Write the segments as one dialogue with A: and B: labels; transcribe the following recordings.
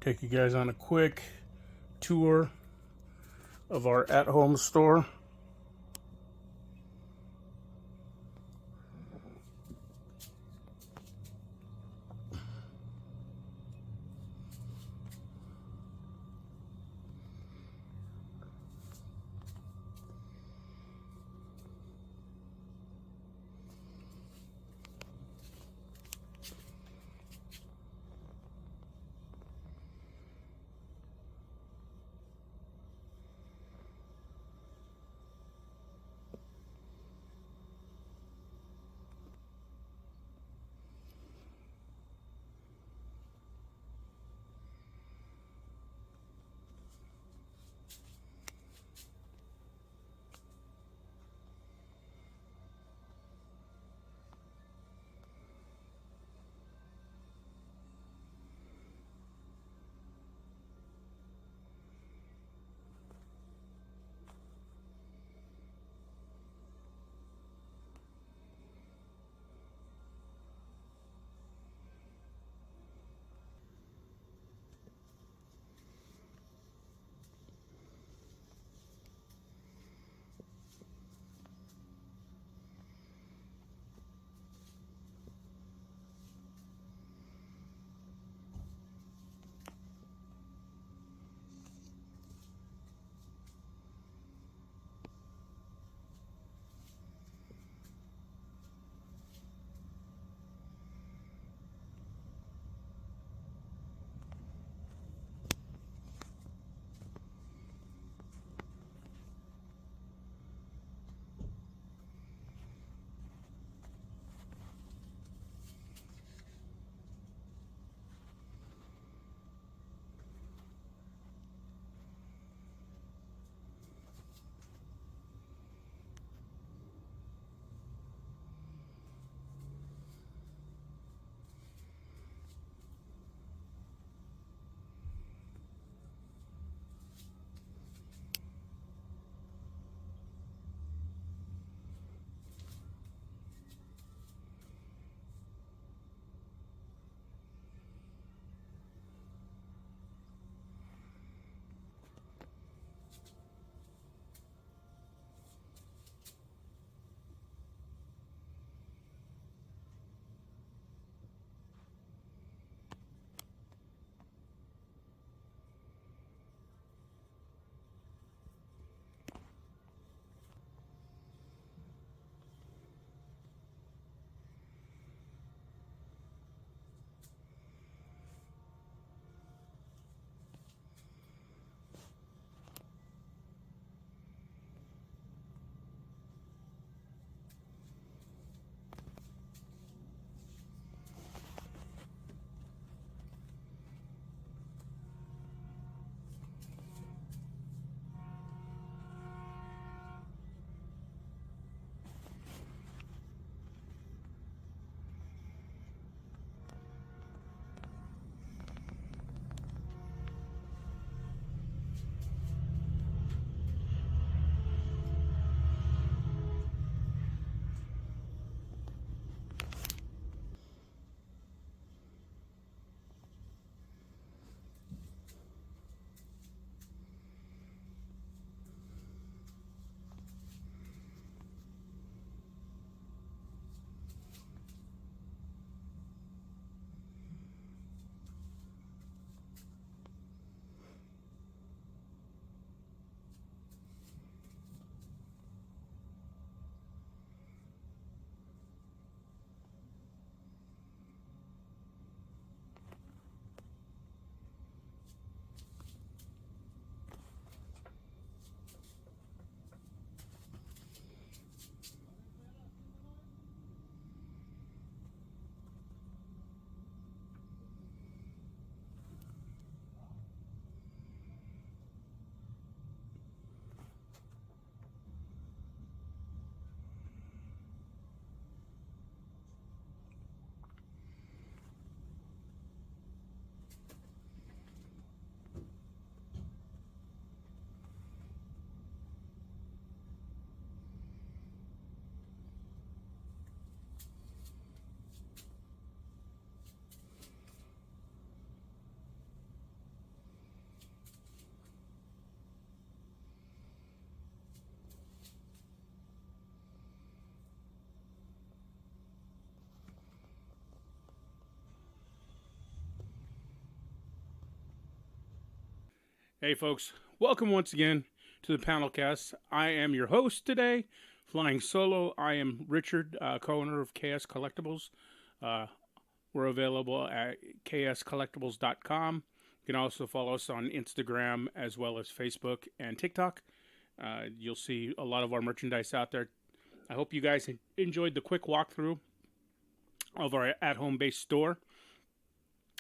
A: take you guys on a quick tour of our at-home store. Hey folks, welcome once again to the Panelcast. I am your host today, flying solo. I am Richard, co-owner of KS Collectibles. Uh, we're available at kscollectibles.com. You can also follow us on Instagram as well as Facebook and TikTok. You'll see a lot of our merchandise out there. I hope you guys enjoyed the quick walkthrough of our at-home based store.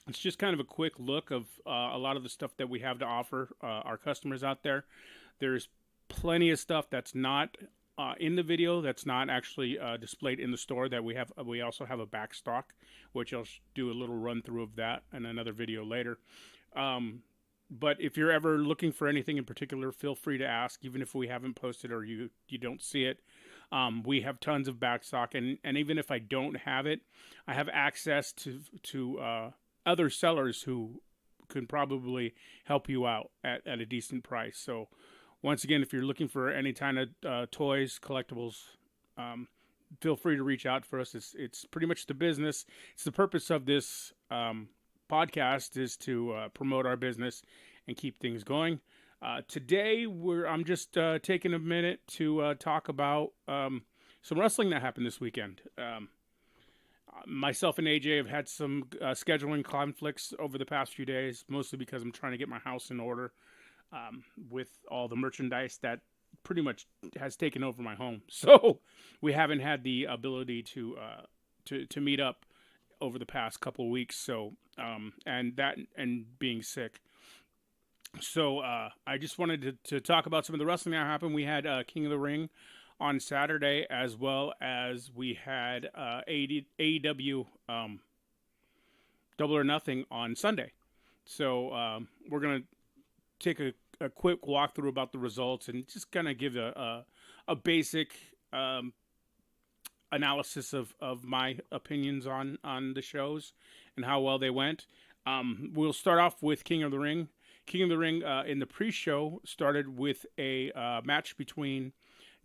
A: It's just kind of a quick look of a lot of the stuff that we have to offer our customers out there. There's plenty of stuff that's not in the video, that's not actually displayed in the store that we have. We also have a back stock, which I'll do a little run through of that in another video later. But if you're ever looking for anything in particular, feel free to ask, even if we haven't posted or you don't see it. We have tons of back stock, and even if I don't have it, I have access to other sellers who can probably help you out at a decent price. So once again, if you're looking for any kind of toys, collectibles, feel free to reach out for us. It's pretty much the business. It's the purpose of this podcast is to promote our business and keep things going. Today, I'm just taking a minute to talk about some wrestling that happened this weekend. Myself and AJ have had some scheduling conflicts over the past few days, mostly because I'm trying to get my house in order with all the merchandise that pretty much has taken over my home. So we haven't had the ability to meet up over the past couple of weeks. So and being sick. So I just wanted to talk about some of the wrestling that happened. We had King of the Ring on Saturday, as well as we had AEW Double or Nothing on Sunday. So we're going to take a quick walkthrough about the results and just kind of give a basic analysis of my opinions on the shows and how well they went. We'll start off with King of the Ring. King of the Ring in the pre-show started with a match between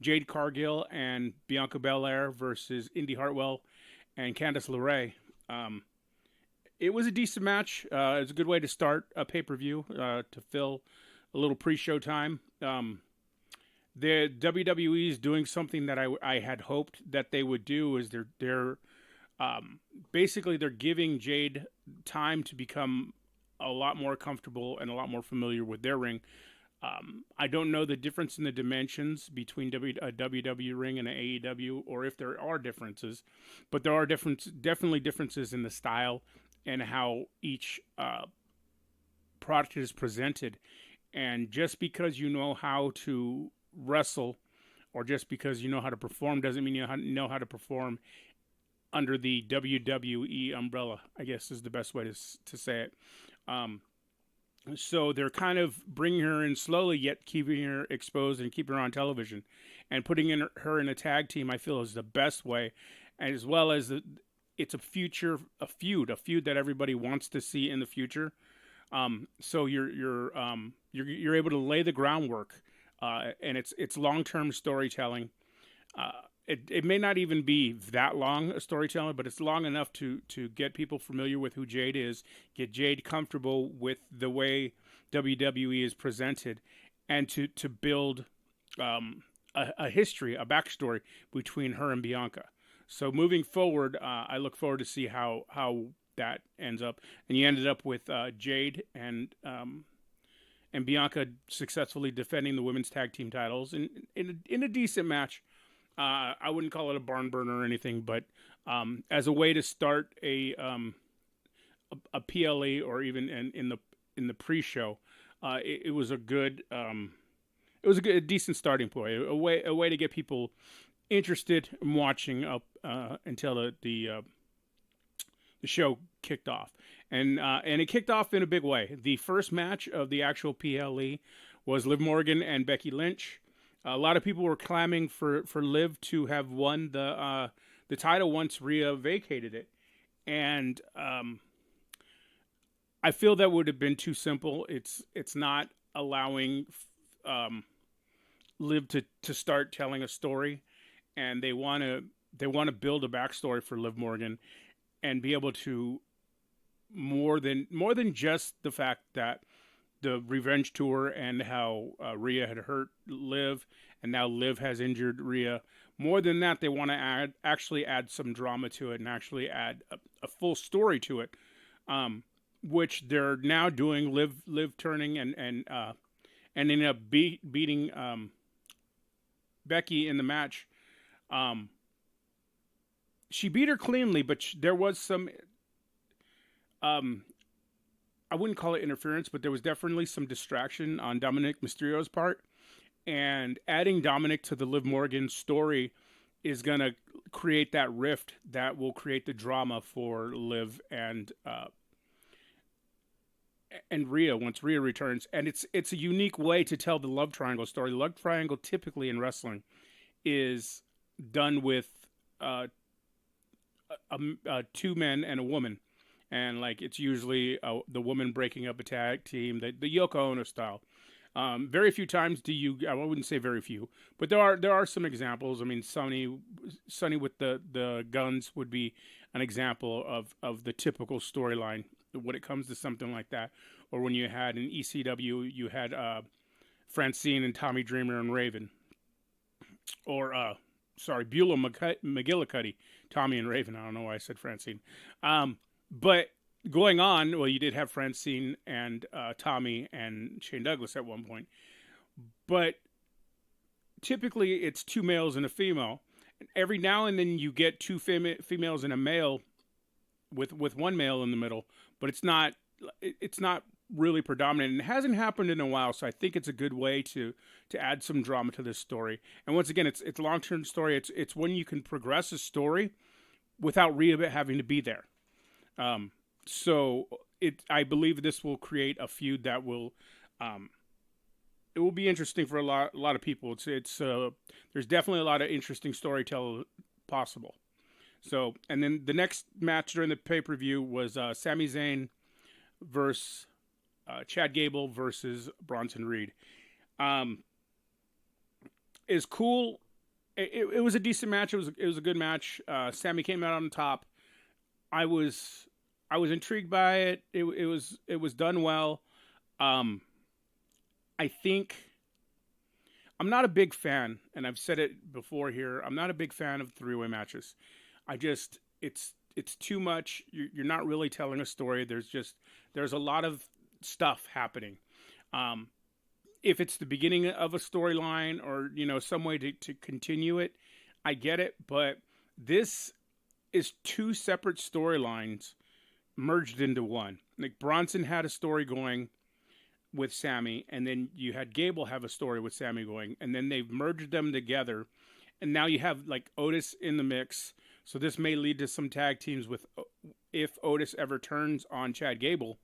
A: Jade Cargill and Bianca Belair versus Indy Hartwell and Candice LeRae. It was a decent match. It was a good way to start a pay-per-view to fill a little pre-show time. The WWE is doing something that I had hoped that they would do. Is they're basically they're giving Jade time to become a lot more comfortable and a lot more familiar with their ring. I don't know the difference in the dimensions between a WWE ring and an AEW, or if there are differences, but there are definitely differences in the style and how each product is presented. And just because you know how to wrestle, or just because you know how to perform, doesn't mean you know how to perform under the WWE umbrella, I guess is the best way to say it. So they're kind of bringing her in slowly, yet keeping her exposed and keeping her on television. And putting her in a tag team, I feel, is the best way, as well as it's a feud that everybody wants to see in the future. So you're able to lay the groundwork, and it's long-term storytelling. It may not even be that long a storytelling, but it's long enough to get people familiar with who Jade is, get Jade comfortable with the way WWE is presented, and to build a history, a backstory between her and Bianca. So moving forward, I look forward to see how that ends up. And you ended up with Jade and Bianca successfully defending the women's tag team titles in a decent match. I wouldn't call it a barn burner or anything, but as a way to start a PLE, or even in the pre-show, it was a good, a decent starting point, a way to get people interested in watching up until the show kicked off, and it kicked off in a big way. The first match of the actual PLE was Liv Morgan and Becky Lynch. A lot of people were clamming for Liv to have won the title once Rhea vacated it, and I feel that would have been too simple. It's not allowing Liv to start telling a story, and they want to build a backstory for Liv Morgan and be able to more than just the fact that the revenge tour and how Rhea had hurt Liv, and now Liv has injured Rhea. More than that, they want to actually add some drama to it and actually add a full story to it, which they're now doing. Liv turning and ending up beating Becky in the match. She beat her cleanly, but there was some. I wouldn't call it interference, but there was definitely some distraction on Dominic Mysterio's part. And adding Dominic to the Liv Morgan story is going to create that rift that will create the drama for Liv and Rhea once Rhea returns. And it's a unique way to tell the love triangle story. The love triangle typically in wrestling is done with two men and a woman. And like it's usually the woman breaking up a tag team, the Yoko Ono style. Very few times do you. I wouldn't say very few, but there are some examples. I mean, Sunny with the guns would be an example of the typical storyline when it comes to something like that. Or when you had in ECW, you had Francine and Tommy Dreamer and Raven, or Beulah McGillicuddy, Tommy and Raven. I don't know why I said Francine. But going on, well, you did have Francine and Tommy and Shane Douglas at one point. But typically it's two males and a female. Every now and then you get two females and a male with one male in the middle. But it's not really predominant. And it hasn't happened in a while, so I think it's a good way to add some drama to this story. And once again, it's a long-term story. It's when you can progress a story without Rhea having to be there. I believe this will create a feud that will, it will be interesting for a lot of people. There's definitely a lot of interesting storytelling possible. So, and then the next match during the pay-per-view was, Sami Zayn versus, Chad Gable versus Bronson Reed. Is cool. It was a decent match. It was a good match. Sami came out on top. I was intrigued by it. It was done well. I think I'm not a big fan, and I've said it before here. I'm not a big fan of three-way matches. It's too much. You're not really telling a story. There's a lot of stuff happening. If it's the beginning of a storyline or some way to continue it, I get it. But this is two separate storylines merged into one. Like Bronson had a story going with Sami, and then you had Gable have a story with Sami going, and then they've merged them together, and now you have like Otis in the mix. So this may lead to some tag teams with, if Otis ever turns on Chad Gable,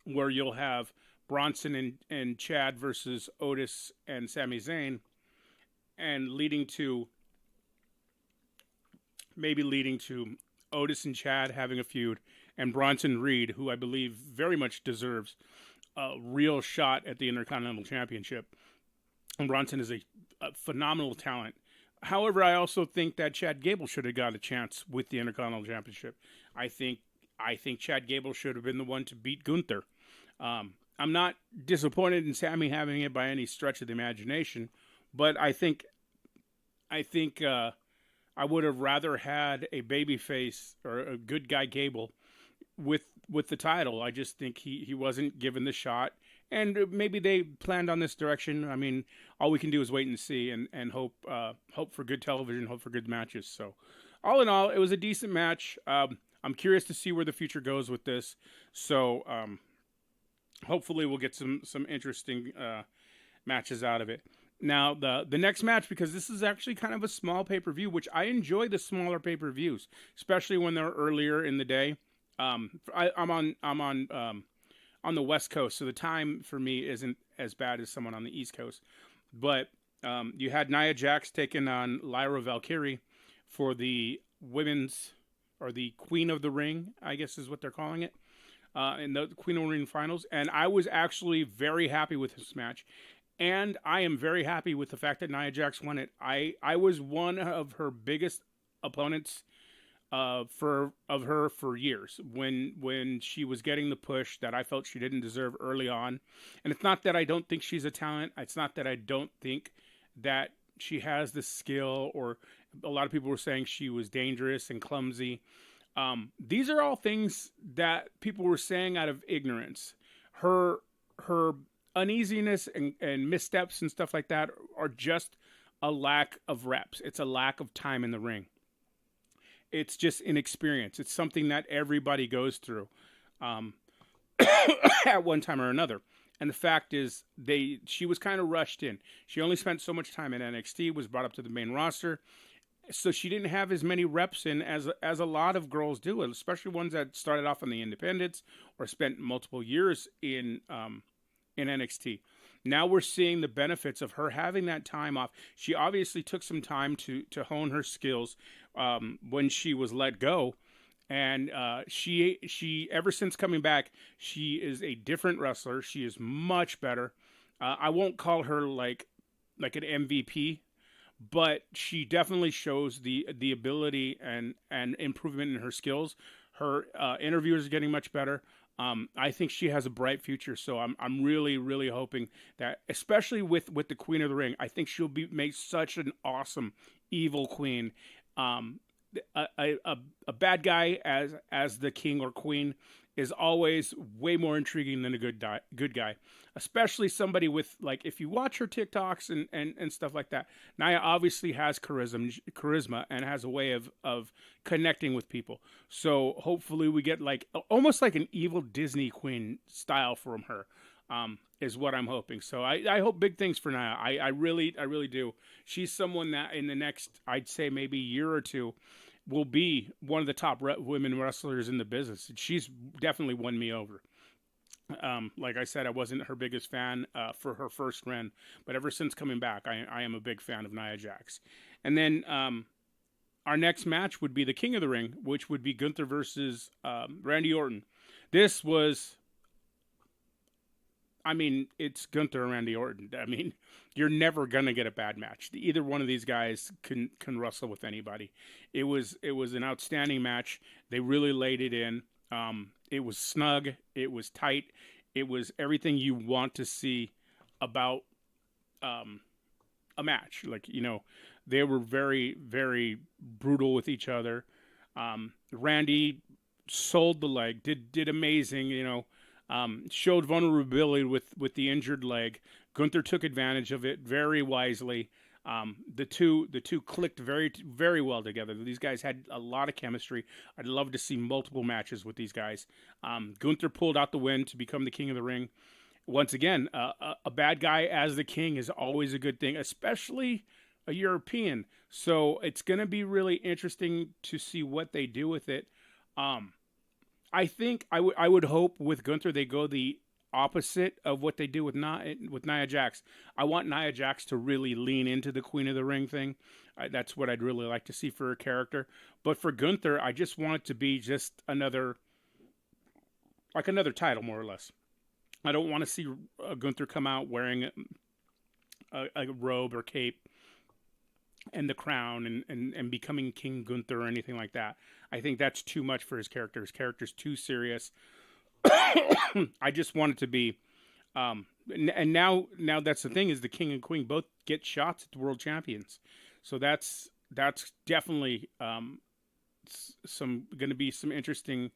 A: where you'll have Bronson and Chad versus Otis and Sami Zayn, and leading to Otis and Chad having a feud, and Bronson Reed, who I believe very much deserves a real shot at the Intercontinental Championship. And Bronson is a phenomenal talent. However, I also think that Chad Gable should have got a chance with the Intercontinental Championship. I think Chad Gable should have been the one to beat Gunther. I'm not disappointed in Sami having it by any stretch of the imagination, but I think I would have rather had a babyface or a good guy Gable with the title. I just think he wasn't given the shot, and maybe they planned on this direction. I mean, all we can do is wait and see, and hope for good television, hope for good matches. So, all in all, it was a decent match. I'm curious to see where the future goes with this. So, hopefully, we'll get some interesting matches out of it. Now, the next match, because this is actually kind of a small pay-per-view, which I enjoy the smaller pay-per-views, especially when they're earlier in the day. I'm on the West Coast, so the time for me isn't as bad as someone on the East Coast. But you had Nia Jax taking on Lyra Valkyrie for the women's, or the Queen of the Ring, I guess is what they're calling it, in the Queen of the Ring finals. And I was actually very happy with this match. And I am very happy with the fact that Nia Jax won it. I was one of her biggest opponents of her for years when she was getting the push that I felt she didn't deserve early on. And it's not that I don't think she's a talent. It's not that I don't think that she has the skill, or a lot of people were saying she was dangerous and clumsy. These are all things that people were saying out of ignorance. Her uneasiness and missteps and stuff like that are just a lack of reps. It's a lack of time in the ring. It's just inexperience. It's something that everybody goes through at one time or another. And the fact is, she was kind of rushed in. She only spent so much time in NXT, was brought up to the main roster, so she didn't have as many reps in as a lot of girls do, especially ones that started off on the independents or spent multiple years in NXT. Now we're seeing the benefits of her having that time off. She obviously took some time to hone her skills when she was let go, and she ever since coming back, she is a different wrestler. She is much better. I won't call her like an MVP, but she definitely shows the ability and improvement in her skills. Her interviews are getting much better. I think she has a bright future, so I'm really, really hoping that, especially with the Queen of the Ring, I think she'll make such an awesome evil queen. A bad guy as the king or queen is always way more intriguing than a good guy, especially somebody with, like, if you watch her TikToks and stuff like that. Nia obviously has charisma and has a way of connecting with people. So hopefully we get like almost like an evil Disney queen style from her. Is what I'm hoping. So I hope big things for Nia. I really do. She's someone that in the next, I'd say maybe year or two, will be one of the top women wrestlers in the business. She's definitely won me over. Like I said, I wasn't her biggest fan for her first run, but ever since coming back, I am a big fan of Nia Jax. And then our next match would be the King of the Ring, which would be Gunther versus Randy Orton. This was, I mean, it's Gunther and Randy Orton. I mean, you're never gonna get a bad match. Either one of these guys can wrestle with anybody. It was an outstanding match. They really laid it in. It was snug. It was tight. It was everything you want to see about a match. Like, they were very, very brutal with each other. Randy sold the leg. Did amazing. Showed vulnerability with the injured leg. Gunther took advantage of it very wisely. The two clicked very, very well together. These guys had a lot of chemistry. I'd love to see multiple matches with these guys. Gunther pulled out the win to become the King of the Ring. Once again, a bad guy as the king is always a good thing, especially a European. So it's going to be really interesting to see what they do with it. I think I would hope with Gunther they go the opposite of what they do with Nia Jax. I want Nia Jax to really lean into the Queen of the Ring thing. That's what I'd really like to see for her character. But for Gunther, I just want it to be just another title, more or less. I don't want to see Gunther come out wearing a robe or cape and the crown and becoming King Gunther or anything like that. I think that's too much for his character. His character's too serious. I just want it to be, and now that's the thing, is the King and Queen both get shots at the world champions. So that's definitely going to be some interesting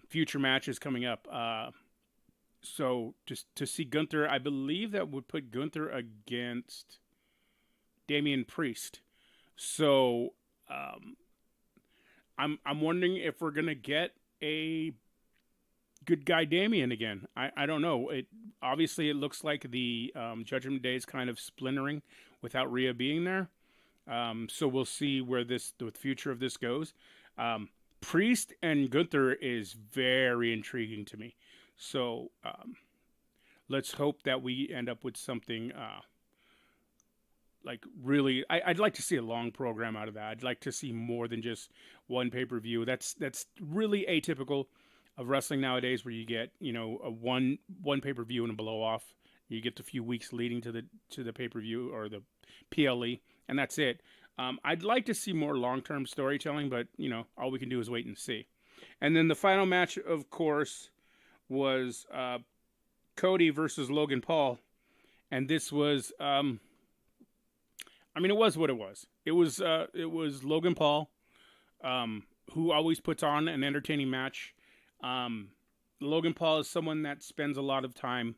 A: future matches coming up. So just to see Gunther, I believe that would put Gunther against Damian Priest. So I'm wondering if we're gonna get a good guy Damian again. I don't know. It looks like the Judgment Day is kind of splintering without Rhea being there. So we'll see where the future of this goes. Priest and Gunther is very intriguing to me. So let's hope that we end up with something like really. I'd like to see a long program out of that. I'd like to see more than just one pay-per-view. That's really atypical of wrestling nowadays, where you get a one pay-per-view and a blow-off. You get the few weeks leading to the pay-per-view or the PLE, and that's it. I'd like to see more long-term storytelling, but all we can do is wait and see. And then the final match, of course, was Cody versus Logan Paul, and this was, it was what it was. It was Logan Paul, who always puts on an entertaining match. Logan Paul is someone that spends a lot of time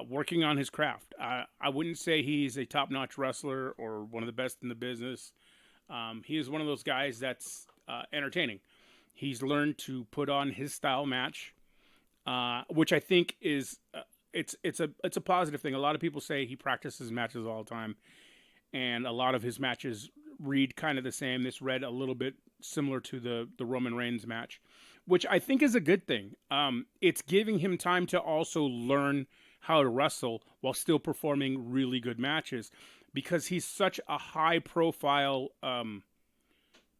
A: working on his craft. I wouldn't say he's a top-notch wrestler or one of the best in the business. He is one of those guys that's entertaining. He's learned to put on his style match, which I think is it's a positive thing. A lot of people say he practices matches all the time, and a lot of his matches read kind of the same. This read a little bit similar to the Roman Reigns match, which I think is a good thing. It's giving him time to also learn how to wrestle while still performing really good matches, because he's such a high profile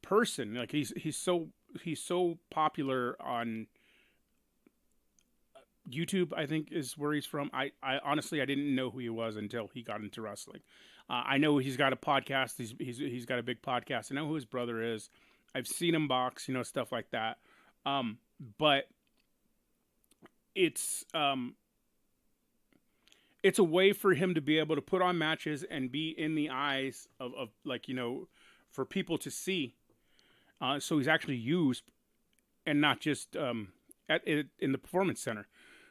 A: person. Like he's so popular on YouTube, I think is where he's from. I honestly I didn't know who he was until he got into wrestling. I know he's got a podcast. He's got a big podcast. I know who his brother is. I've seen him box, stuff like that. But it's a way for him to be able to put on matches and be in the eyes of for people to see. So he's actually used and not just in the performance center.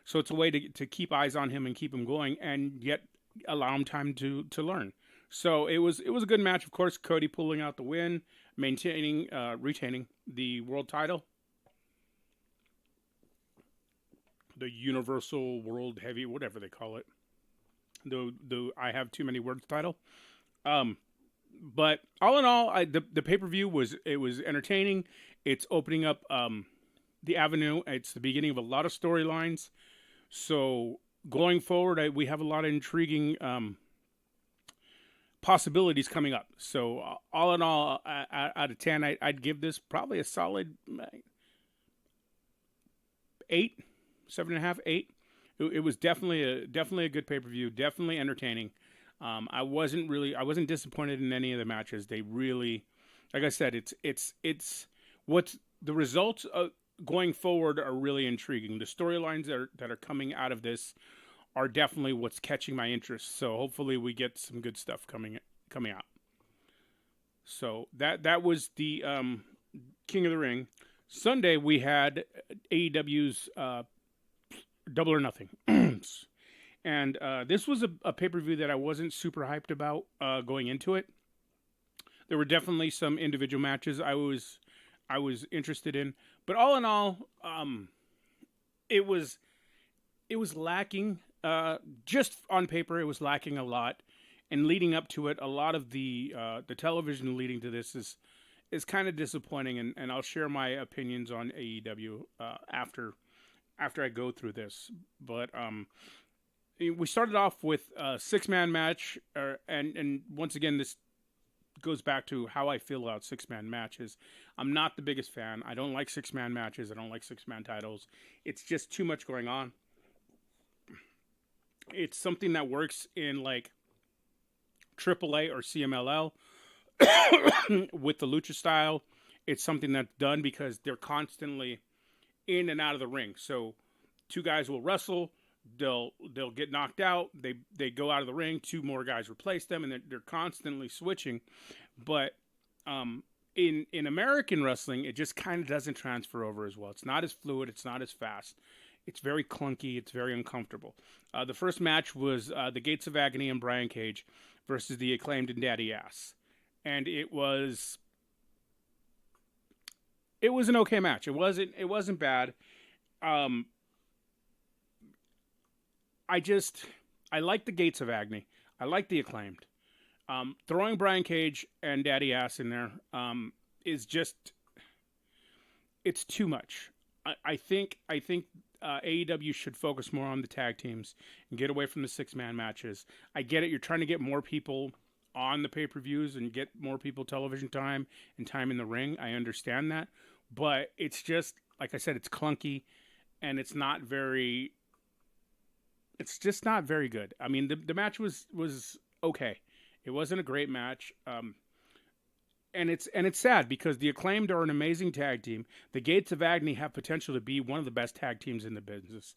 A: So it's a way to keep eyes on him and keep him going, and yet allow him time to learn. So it was a good match. Of course, Cody pulling out the win, retaining the world title, the Universal World Heavy, whatever they call it. The I have too many words title. But all in all, the pay-per-view was entertaining. It's opening up the avenue. It's the beginning of a lot of storylines. So going forward, we have a lot of intriguing possibilities coming up. So all in all, out of 10, I'd give this probably a solid 8, 7.5, 8. It was definitely a good pay-per-view, definitely entertaining. I wasn't disappointed in any of the matches. They really, like I said, it's what's the results of going forward are really intriguing. The storylines that are coming out of this are definitely what's catching my interest. So hopefully we get some good stuff coming out. So that was the King of the Ring. Sunday we had AEW's Double or Nothing. And this was a pay-per-view that I wasn't super hyped about going into it. There were definitely some individual matches I was interested in, but all in all, it was lacking. Just on paper, it was lacking a lot, and leading up to it, a lot of the television leading to this is kind of disappointing. And I'll share my opinions on AEW after I go through this, but we started off with a 6-man match, and once again, this goes back to how I feel about 6-man matches. I'm not the biggest fan. I don't like 6-man matches. I don't like 6-man titles. It's just too much going on. It's something that works in like AAA or CMLL with the lucha style. It's something that's done because they're constantly in and out of the ring. So 2 guys will wrestle. They'll get knocked out. They go out of the ring. 2 more guys replace them, and they're constantly switching. But in American wrestling, it just kind of doesn't transfer over as well. It's not as fluid. It's not as fast. It's very clunky. It's very uncomfortable. The first match was the Gates of Agony and Brian Cage versus the Acclaimed and Daddy Ass, and it was an okay match. It wasn't bad. I like the Gates of Agony. I like the Acclaimed. Throwing Brian Cage and Daddy Ass in there is just, it's too much. I think AEW should focus more on the tag teams and get away from the 6-man matches. I get it. You're trying to get more people on the pay-per-views and get more people television time and time in the ring. I understand that. But it's just, like I said, it's clunky and it's just not very good. I mean, the match was okay. It wasn't a great match. And it's sad because the Acclaimed are an amazing tag team. The Gates of Agony have potential to be one of the best tag teams in the business.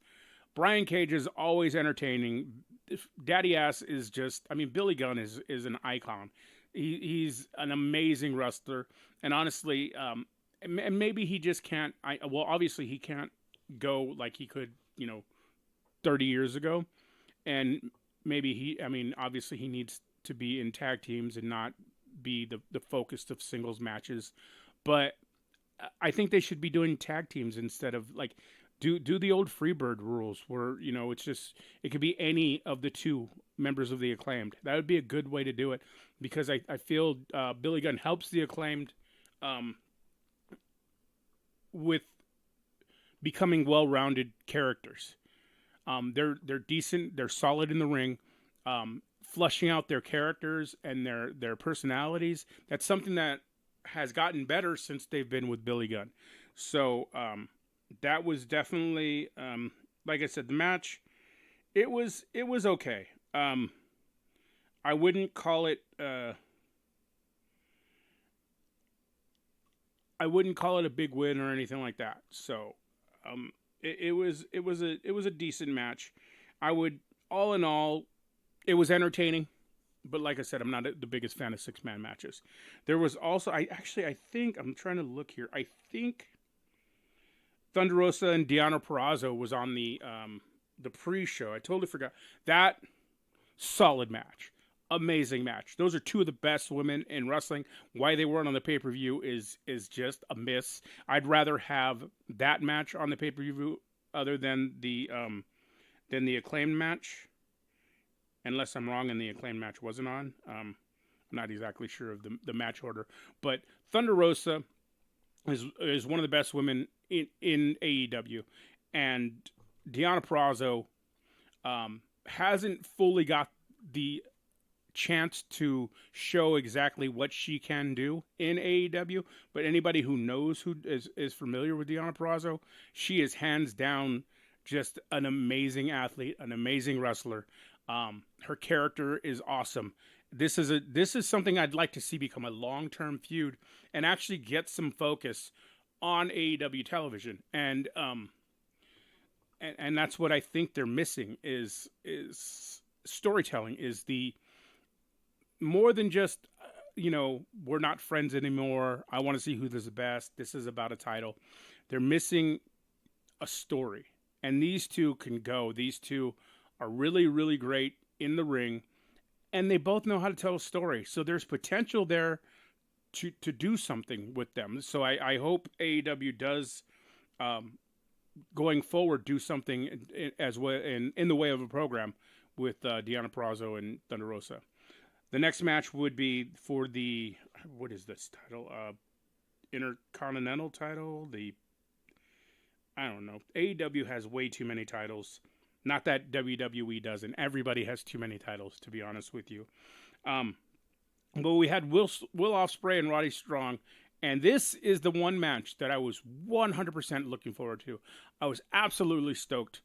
A: Brian Cage is always entertaining. Daddy Ass is just, I mean, Billy Gunn is an icon. He's an amazing wrestler. And honestly, and maybe he just can't, well, obviously he can't go like he could, 30 years ago. And maybe obviously he needs to be in tag teams and not be the focus of singles matches. But I think they should be doing tag teams instead of like, do the old Freebird rules where, it's just, it could be any of the two members of the Acclaimed. That would be a good way to do it because I feel Billy Gunn helps the Acclaimed with becoming well-rounded characters. They're decent. They're solid in the ring. Flushing out their characters and their personalities. That's something that has gotten better since they've been with Billy Gunn. So that was definitely, like I said, the match. It was okay. I wouldn't call it. I wouldn't call it a big win or anything like that. So, it was a decent match. I would, all in all, it was entertaining. But like I said, I'm not the biggest fan of 6-man matches. There was also, I think, I'm trying to look here. I think Thunder Rosa and Deonna Purrazzo was on the pre-show. I totally forgot. That solid match. Amazing match. Those are two of the best women in wrestling. Why they weren't on the pay-per-view is just a miss. I'd rather have that match on the pay-per-view other than the Acclaimed match. Unless I'm wrong and the Acclaimed match wasn't on. I'm not exactly sure of the match order. But Thunder Rosa is one of the best women in AEW. And Deonna Purrazzo hasn't fully got the chance to show exactly what she can do in AEW, but anybody who knows, who is familiar with Deonna Purrazzo, she is hands down just an amazing athlete, an amazing wrestler. Her character is awesome. This is something I'd like to see become a long-term feud and actually get some focus on AEW television. And that's what I think they're missing is storytelling, is the more than just, we're not friends anymore. I want to see who does the best. This is about a title. They're missing a story. And these two can go. These two are really, really great in the ring. And they both know how to tell a story. So there's potential there to do something with them. So I hope AEW does, going forward, do something as well in the way of a program with Deonna Purrazzo and Thunder Rosa. The next match would be for the, what is this title? Intercontinental title? I don't know. AEW has way too many titles. Not that WWE doesn't. Everybody has too many titles, to be honest with you. But we had Will Ospreay and Roddy Strong. And this is the one match that I was 100% looking forward to. I was absolutely stoked,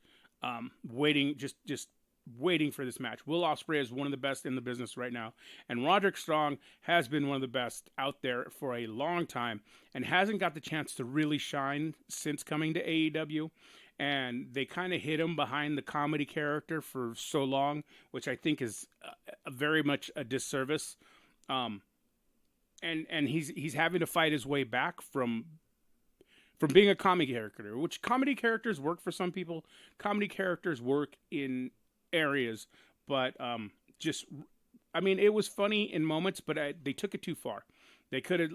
A: waiting for this match. Will Ospreay is one of the best in the business right now. And Roderick Strong has been one of the best out there for a long time and hasn't got the chance to really shine since coming to AEW. And they kind of hid him behind the comedy character for so long, which I think is very much a disservice. And he's having to fight his way back from being a comedy character, which comedy characters work for some people. Comedy characters work in areas, but it was funny in moments, but they took it too far. They could have,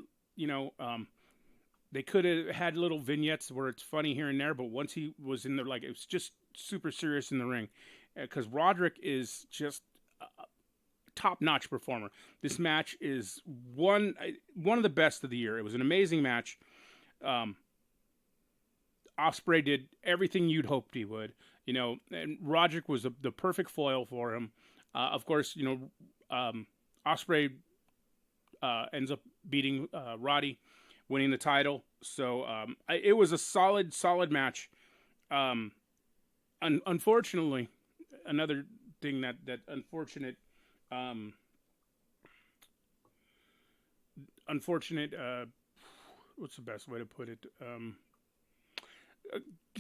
A: they could have had little vignettes where it's funny here and there, but once he was in there, like, it was just super serious in the ring, because Roderick is just a top-notch performer. This match is one of the best of the year. It was an amazing match. Ospreay did everything you'd hoped he would. And Roderick was the perfect foil for him. Of course, Ospreay ends up beating Roddy, winning the title. So it was a solid match. Unfortunately, another thing that unfortunate unfortunate. What's the best way to put it?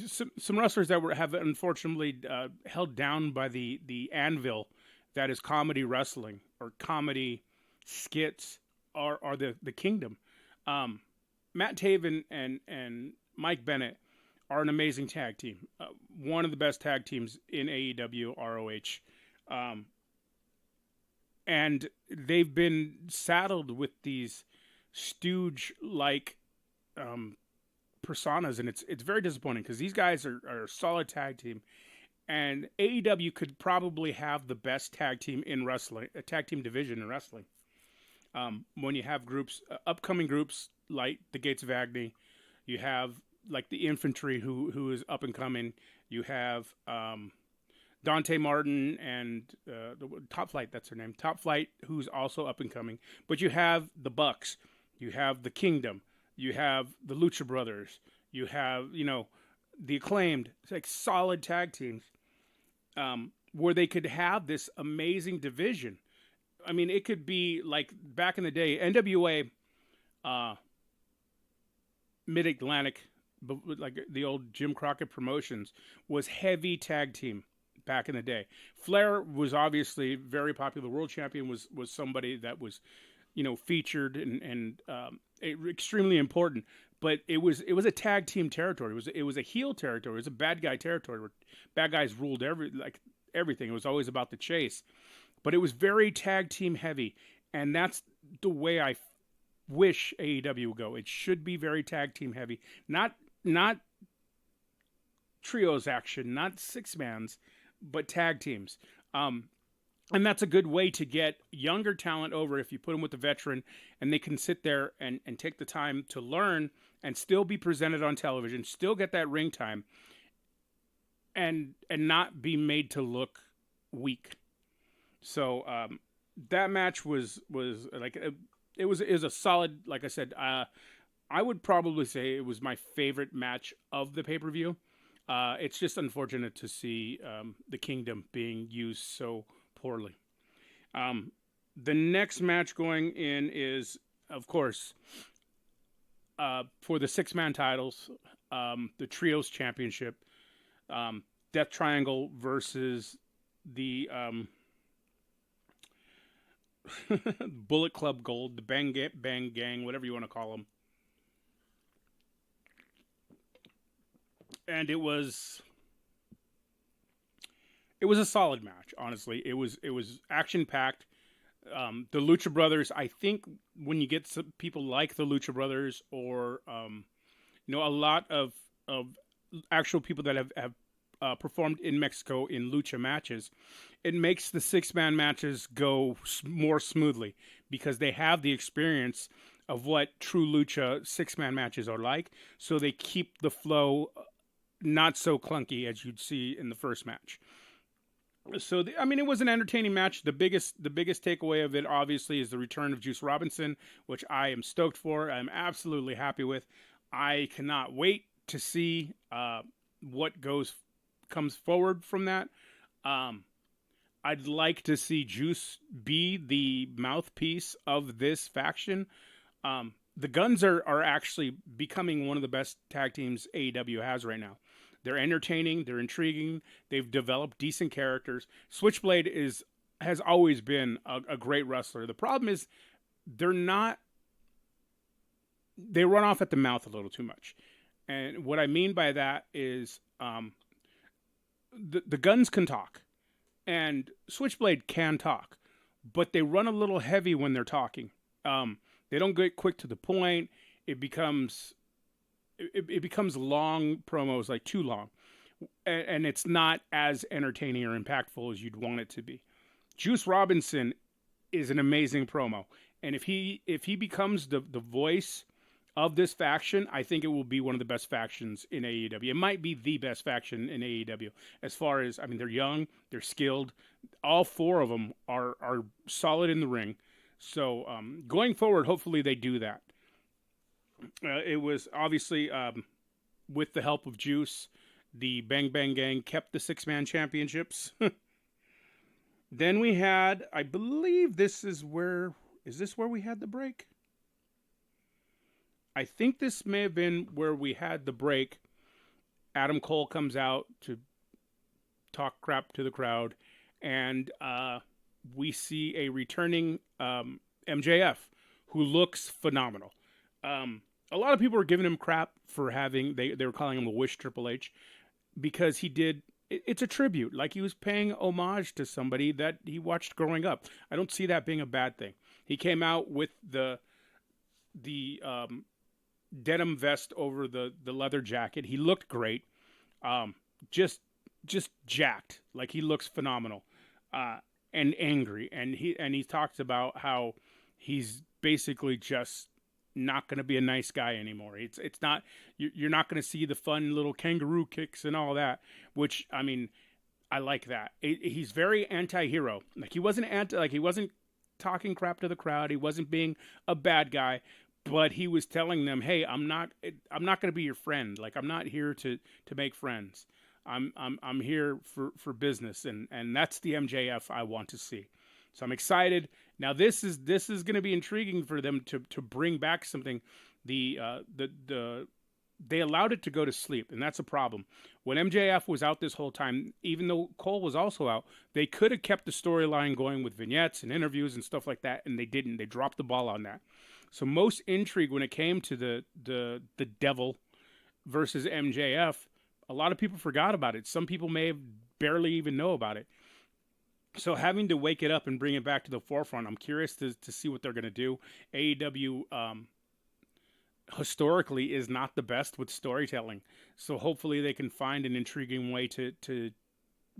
A: Some wrestlers that have unfortunately held down by the anvil that is comedy wrestling or comedy skits are the Kingdom. Matt Taven and Mike Bennett are an amazing tag team. One of the best tag teams in AEW ROH. And they've been saddled with these stooge-like personas, and it's very disappointing because these guys are a solid tag team, and AEW could probably have the best tag team in wrestling, a tag team division in wrestling. When you have groups, upcoming groups like the Gates of Agony, you have like the Infantry who is up and coming. You have Dante Martin and the Top Flight, that's her name, Top Flight, who's also up and coming. But you have the Bucks, you have the Kingdom, you have the Lucha Brothers, you have, the Acclaimed. It's like solid tag teams where they could have this amazing division. I mean, it could be like back in the day, NWA, Mid-Atlantic, like the old Jim Crockett Promotions, was heavy tag team back in the day. Flair was obviously very popular. The world champion was somebody that was, featured and extremely important. But it was a tag team territory. It was a heel territory. It was a bad guy territory where bad guys ruled everything. It was always about the chase. But it was very tag team heavy, and that's the way I wish AEW would go. It should be very tag team heavy, not trios action, not six mans, but tag teams. And that's a good way to get younger talent over if you put them with the veteran, and they can sit there and take the time to learn and still be presented on television, still get that ring time, and not be made to look weak. So that match was like it was a solid. Like I said, I would probably say it was my favorite match of the pay-per-view. It's just unfortunate to see the Kingdom being used so poorly. The next match going in is, of course, for the six-man titles, the Trios Championship, Death Triangle versus the Bullet Club Gold, the Bang Gang, whatever you want to call them. And it was a solid match, honestly. It was action packed. The Lucha Brothers, I think when you get some people like the Lucha Brothers or a lot of actual people that have performed in Mexico in lucha matches, it makes the six-man matches go more smoothly because they have the experience of what true lucha six-man matches are like. So they keep the flow not so clunky as you'd see in the first match. So, it was an entertaining match. The biggest takeaway of it, obviously, is the return of Juice Robinson, which I am stoked for. I'm absolutely happy with. I cannot wait to see what comes forward from that. I'd like to see Juice be the mouthpiece of this faction. The Guns are actually becoming one of the best tag teams AEW has right now. They're entertaining. They're intriguing. They've developed decent characters. Switchblade has always been a great wrestler. The problem is they run off at the mouth a little too much. And what I mean by that is the Guns can talk. And Switchblade can talk. But they run a little heavy when they're talking. They don't get quick to the point. It becomes long promos, like too long. And it's not as entertaining or impactful as you'd want it to be. Juice Robinson is an amazing promo. And if he becomes the voice of this faction, I think it will be one of the best factions in AEW. It might be the best faction in AEW. As far as, they're young, they're skilled. All four of them are solid in the ring. So going forward, hopefully they do that. It was obviously, with the help of Juice, the Bang Bang Gang kept the six-man championships. Then we had, I believe is this where we had the break? I think this may have been where we had the break. Adam Cole comes out to talk crap to the crowd, and we see a returning MJF who looks phenomenal. A lot of people were giving him crap for having they were calling him a wish Triple H because he did. It's a tribute, like he was paying homage to somebody that he watched growing up. I don't see that being a bad thing. He came out with the denim vest over the leather jacket. He looked great. Just jacked. Like he looks phenomenal. And angry. And he talks about how he's basically just not going to be a nice guy anymore. It's not, you're not going to see the fun little kangaroo kicks and all that, which, I mean, I like that. He's very anti-hero. Like he wasn't talking crap to the crowd. He wasn't being a bad guy, but he was telling them, "Hey, I'm not going to be your friend. Like I'm not here to make friends. I'm here for business." And that's the MJF I want to see. So I'm excited. Now this is going to be intriguing for them to bring back something. They allowed it to go to sleep, and that's a problem. When MJF was out this whole time, even though Cole was also out, they could have kept the storyline going with vignettes and interviews and stuff like that, and they didn't. They dropped the ball on that. So most intrigue when it came to the Devil versus MJF, a lot of people forgot about it. Some people may have barely even know about it. So having to wake it up and bring it back to the forefront, I'm curious to see what they're going to do. AEW historically is not the best with storytelling. So hopefully they can find an intriguing way to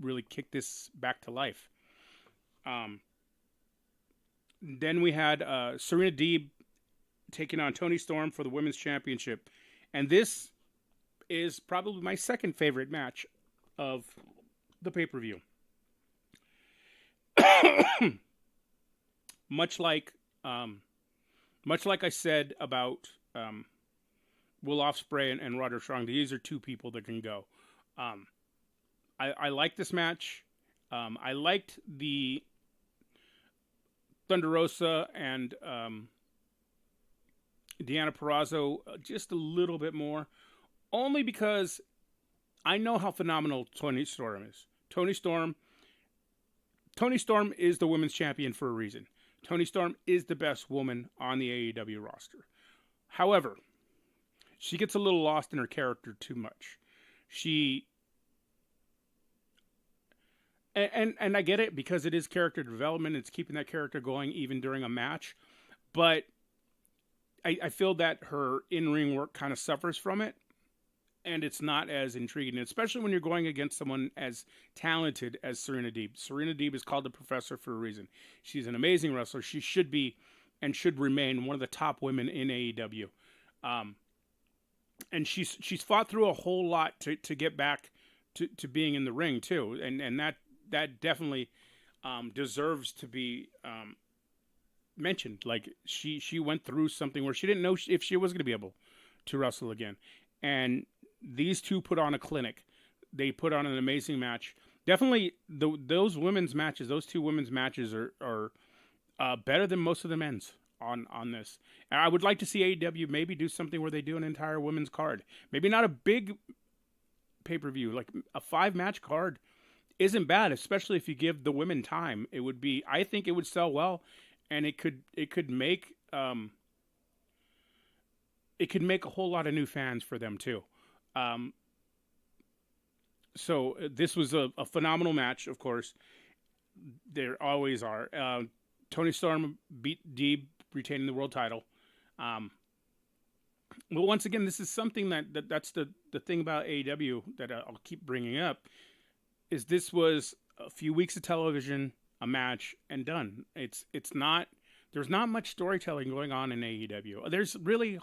A: really kick this back to life. Then we had Serena Deeb taking on Toni Storm for the Women's Championship. And this is probably my second favorite match of the pay-per-view. Much like I said about Will Ospreay and Roderick Strong, these are two people that can go. I like this match. I liked the Thunder Rosa and Deonna Purrazzo just a little bit more, only because I know how phenomenal Toni Storm is. Toni Storm is the women's champion for a reason. Toni Storm is the best woman on the AEW roster. However, she gets a little lost in her character too much. And I get it because it is character development. It's keeping that character going even during a match. But I feel that her in-ring work kind of suffers from it. And it's not as intriguing, especially when you're going against someone as talented as Serena Deeb. Serena Deeb is called the Professor for a reason. She's an amazing wrestler. She should be and should remain one of the top women in AEW. And she's fought through a whole lot to get back to being in the ring too, and that definitely deserves to be mentioned. Like she went through something where she didn't know if she was going to be able to wrestle again, and these two put on a clinic. They put on an amazing match. Definitely, those women's matches, those two women's matches are better than most of the men's on this. And I would like to see AEW maybe do something where they do an entire women's card. Maybe not a big pay-per-view, like a 5-match card isn't bad, especially if you give the women time. It would be, I think it would sell well, and it could make a whole lot of new fans for them too. So this was a phenomenal match, of course. There always are. Toni Storm beat Deeb, retaining the world title. But once again, this is something that's the thing about AEW that I'll keep bringing up, is this was a few weeks of television, a match, and done. It's not, there's not much storytelling going on in AEW. There's really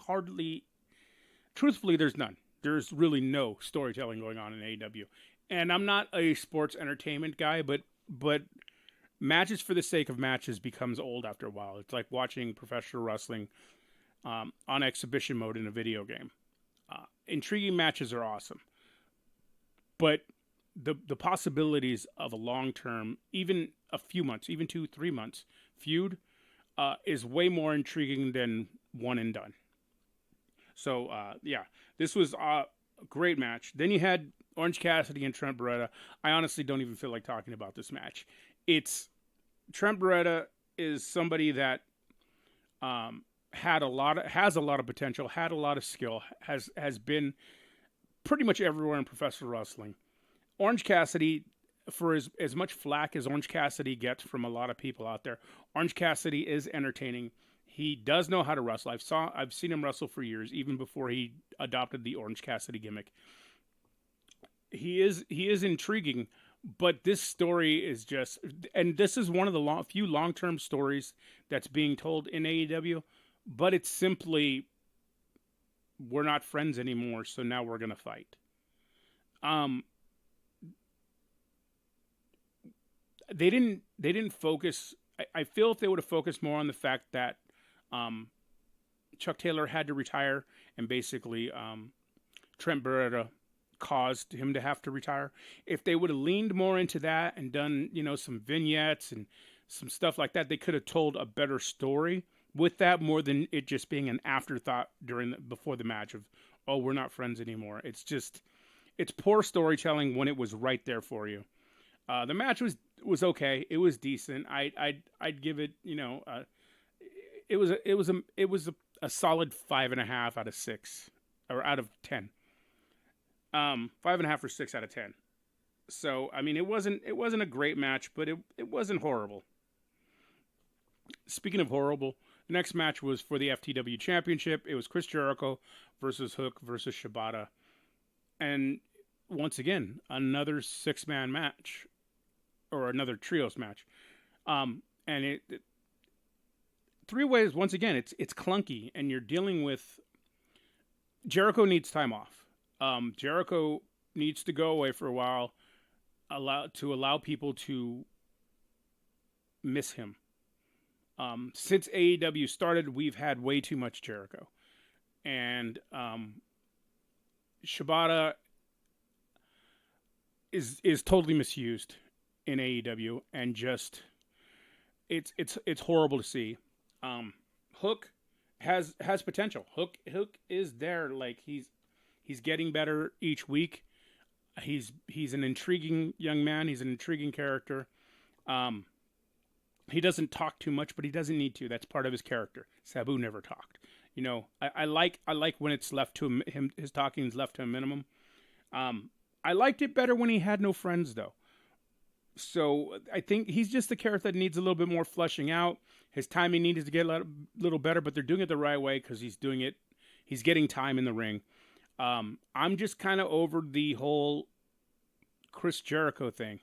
A: truthfully, there's none. There's really no storytelling going on in AEW. And I'm not a sports entertainment guy, but matches for the sake of matches becomes old after a while. It's like watching professional wrestling on exhibition mode in a video game. Intriguing matches are awesome, but the possibilities of a long-term, even a few months, even 2-3 months feud is way more intriguing than one and done. So yeah, this was a great match. Then you had Orange Cassidy and Trent Beretta. I honestly don't even feel like talking about this match. It's Trent Beretta is somebody that has a lot of potential, had a lot of skill, has been pretty much everywhere in professional wrestling. Orange Cassidy, for as much flack as Orange Cassidy gets from a lot of people out there, Orange Cassidy is entertaining. He does know how to wrestle. I've seen him wrestle for years, even before he adopted the Orange Cassidy gimmick. He is intriguing, but this story is just, and this is one of the few long-term stories that's being told in AEW, but it's simply, we're not friends anymore, so now we're gonna fight. They didn't focus. I feel if they would have focused more on the fact that Chuck Taylor had to retire, and basically Trent Beretta caused him to have to retire. If they would have leaned more into that and done, some vignettes and some stuff like that, they could have told a better story with that, more than it just being an afterthought before the match of, oh, we're not friends anymore. It's poor storytelling when it was right there for you. The match was okay. It was decent. I'd give it, it was a solid 5.5 out of 6, or out of 10. 5.5 or 6 out of 10. So I mean, it wasn't a great match, but it wasn't horrible. Speaking of horrible, the next match was for the FTW Championship. It was Chris Jericho versus Hook versus Shibata, and once again another 6-man match, or another trios match. And it 3 ways. Once again, it's clunky, and you're dealing with Jericho needs time off. Jericho needs to go away for a while, allow people to miss him. Since AEW started, we've had way too much Jericho, and Shibata is totally misused in AEW, and just it's horrible to see. Hook has potential. Hook is there. Like he's getting better each week. He's an intriguing young man. He's an intriguing character. He doesn't talk too much, but he doesn't need to. That's part of his character. Sabu never talked. I like when it's left to him. His talking is left to a minimum. I liked it better when he had no friends, though. So I think he's just the character that needs a little bit more fleshing out. His timing needs to get a little better, but they're doing it the right way because he's doing it. He's getting time in the ring. I'm just kind of over the whole Chris Jericho thing.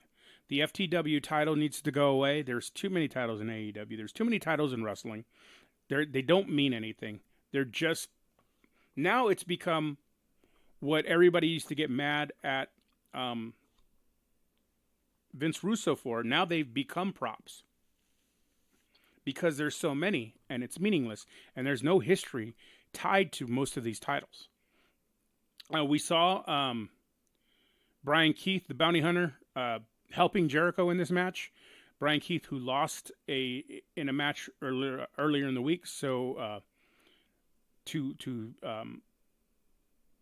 A: The FTW title needs to go away. There's too many titles in AEW. There's too many titles in wrestling. They don't mean anything. They're just, now it's become what everybody used to get mad at Vince Russo for. Now they've become props because there's so many, and it's meaningless, and there's no history tied to most of these titles. We saw Brian Keith, the bounty hunter, helping Jericho in this match. Brian Keith, who lost in a match earlier in the week, so to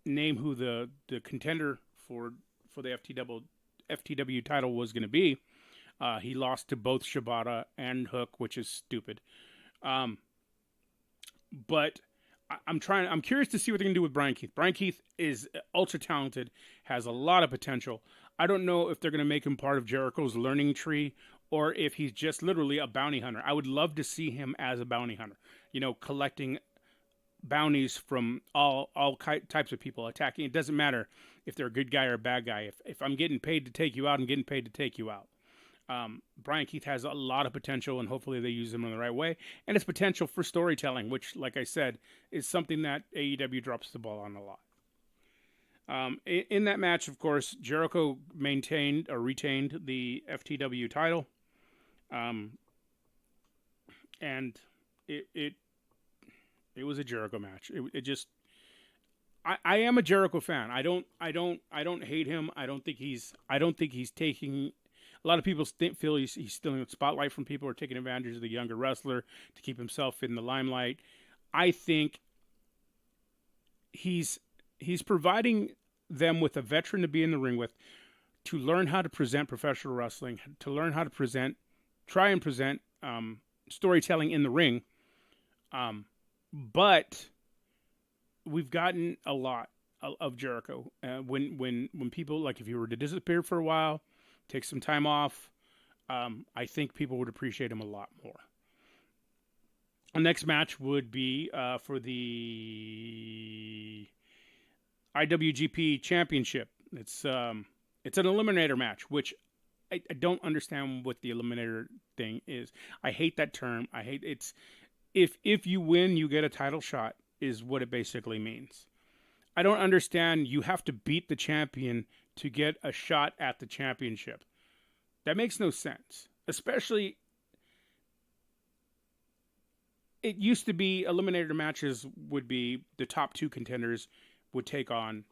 A: name who the contender for the FTW title was going to be, he lost to both Shibata and Hook, which is stupid. But I'm curious to see what they're going to do with Brian Keith. Brian Keith is ultra talented, has a lot of potential. I don't know if they're going to make him part of Jericho's learning tree, or if he's just literally a bounty hunter. I would love to see him as a bounty hunter, collecting bounties from all types of people, attacking. It doesn't matter if they're a good guy or a bad guy. If I'm getting paid to take you out, I'm getting paid to take you out. Brian Keith has a lot of potential, and hopefully they use him in the right way. And it's potential for storytelling, which, like I said, is something that AEW drops the ball on a lot. In that match, of course, Jericho retained the FTW title. And it was a Jericho match. It just, I am a Jericho fan. I don't hate him. I don't think he's taking. A lot of people feel he's stealing the spotlight from people, or taking advantage of the younger wrestler to keep himself in the limelight. I think he's providing them with a veteran to be in the ring with, to learn how to present professional wrestling, to learn how to try and present storytelling in the ring. But we've gotten a lot of Jericho. When people, like, if you were to disappear for a while, take some time off, I think people would appreciate him a lot more. The next match would be for the IWGP Championship. It's an eliminator match, which I don't understand what the eliminator thing is. I hate that term. I hate it's if you win, you get a title shot, is what it basically means. I don't understand. You have to beat the champion to get a shot at the championship. That makes no sense. Especially, it used to be eliminator matches would be the top two contenders would take on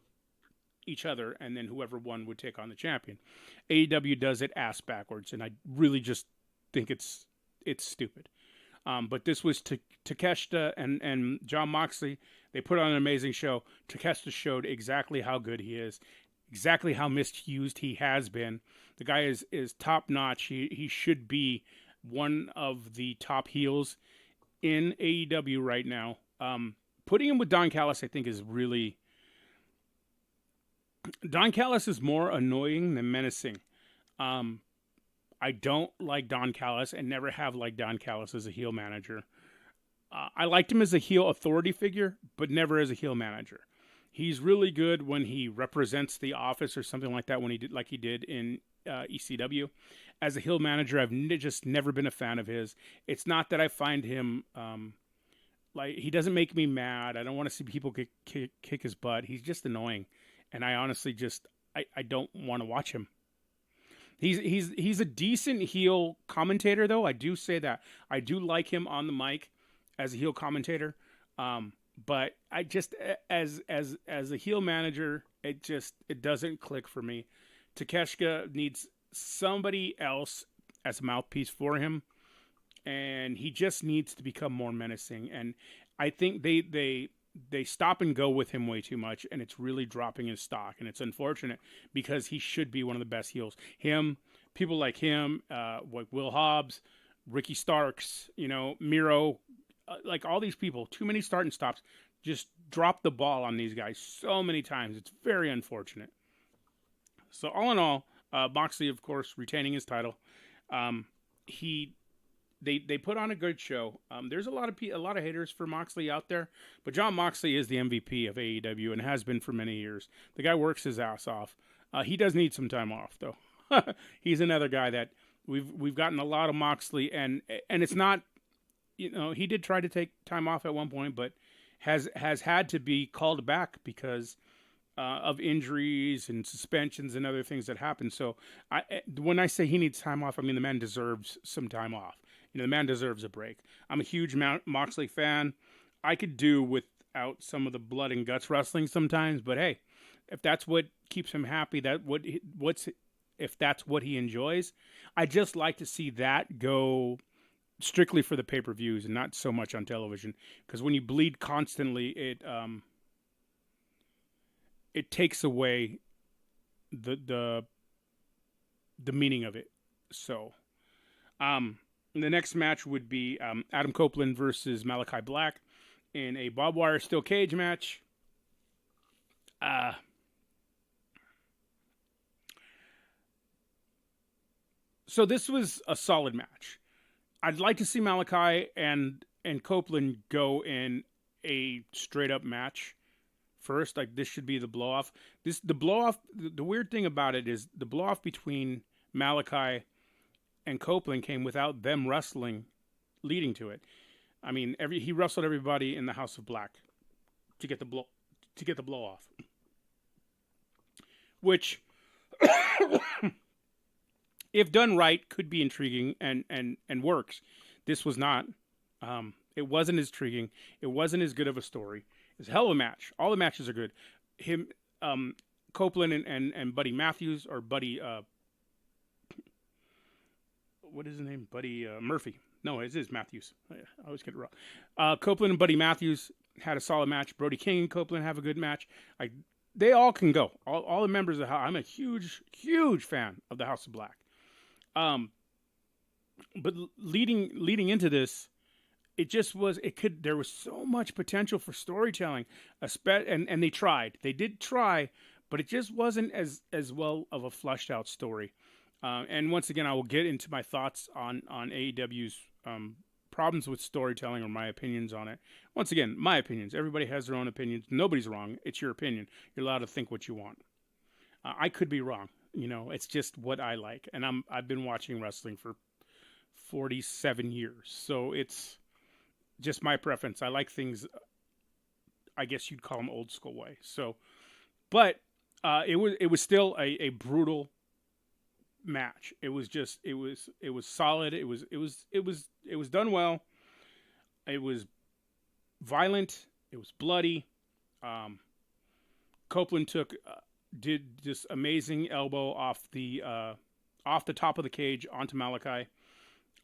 A: each other, and then whoever won would take on the champion. AEW does it ass backwards, and I really just think it's stupid. But this was Takeshita and Jon Moxley. They put on an amazing show. Takeshita showed exactly how good he is, exactly how misused he has been. The guy is top notch. He should be one of the top heels in AEW right now. Putting him with Don Callis, I think, is really... Don Callis is more annoying than menacing. I don't like Don Callis and never have liked Don Callis as a heel manager. I liked him as a heel authority figure, but never as a heel manager. He's really good when he represents the office or something like that, when he did like he did in ECW. As a heel manager, I've just never been a fan of his. It's not that I find him like, he doesn't make me mad. I don't want to see people kick his butt. He's just annoying, and I honestly just I don't want to watch him. He's a decent heel commentator, though. I do say that. I do like him on the mic as a heel commentator. But I just, as a heel manager, it doesn't click for me. Takeshita needs somebody else as a mouthpiece for him, and he just needs to become more menacing. And I think they stop and go with him way too much, and it's really dropping his stock. And it's unfortunate because he should be one of the best heels. People like him, like Will Hobbs, Ricky Starks, Miro, like all these people, too many start and stops. Just drop the ball on these guys so many times. It's very unfortunate. So all in all, Moxley, of course, retaining his title. They put on a good show. There's a lot of haters for Moxley out there, but Jon Moxley is the MVP of AEW and has been for many years. The guy works his ass off. He does need some time off, though. He's another guy that we've gotten a lot of Moxley, and it's not, he did try to take time off at one point, but has had to be called back because of injuries and suspensions and other things that happen. So when I say he needs time off, I mean the man deserves some time off. The man deserves a break. I'm a huge Moxley fan. I could do without some of the blood and guts wrestling sometimes, but hey, if that's what keeps him happy, if that's what he enjoys, I just like to see that go strictly for the pay-per-views and not so much on television. Because when you bleed constantly, it takes away the meaning of it. So, the next match would be Adam Copeland versus Malachi Black in a barbed wire steel cage match. So this was a solid match. I'd like to see Malachi and Copeland go in a straight up match first. Like, this should be the blow off. The weird thing about it is the blow off between Malachi and Copeland came without them wrestling leading to it. I mean, he wrestled everybody in the House of Black to get the blow off, which, if done right, could be intriguing and works. This was not. It wasn't as intriguing. It wasn't as good of a story. It's a hell of a match. All the matches are good. Copeland and Buddy Matthews, or Buddy, what is his name? Buddy Murphy. No, it is Matthews. I always get it wrong. Copeland and Buddy Matthews had a solid match. Brody King and Copeland have a good match. Like, they all can go. All the members of the house. I'm a huge fan of the House of Black. But leading into this, it just was. There was so much potential for storytelling, and they tried. They did try, but it just wasn't as well of a fleshed out story. And once again, I will get into my thoughts on AEW's problems with storytelling, or my opinions on it. Once again, my opinions. Everybody has their own opinions. Nobody's wrong. It's your opinion. You're allowed to think what you want. I could be wrong. It's just what I like, and I've been watching wrestling for 47 years, so it's just my preference. I like things, I guess you'd call them old school way. So, but it was still a brutal match. It was solid. It was done well. It was violent. It was bloody. Copeland did this amazing elbow off the top of the cage onto Malachi.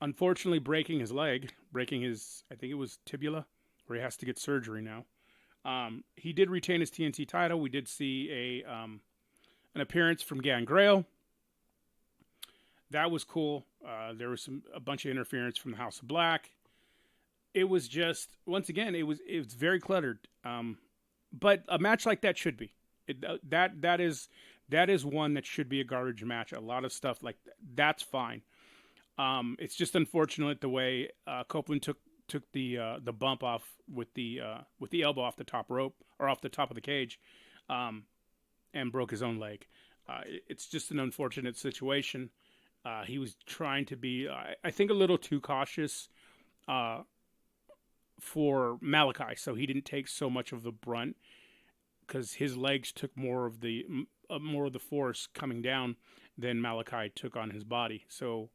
A: Unfortunately, breaking his, I think it was tibia, where he has to get surgery now. He did retain his TNT title. We did see an appearance from Gangrel. That was cool. There was a bunch of interference from the House of Black. It was just, once again, it was very cluttered. But a match like that should be. That is one that should be a garbage match. A lot of stuff like that's fine. It's just unfortunate the way Copeland took the bump off with the elbow off the top rope, or off the top of the cage, and broke his own leg. It's just an unfortunate situation. He was trying to be, I think, a little too cautious for Malachi, so he didn't take so much of the brunt, because his legs took more of the force coming down than Malachi took on his body. So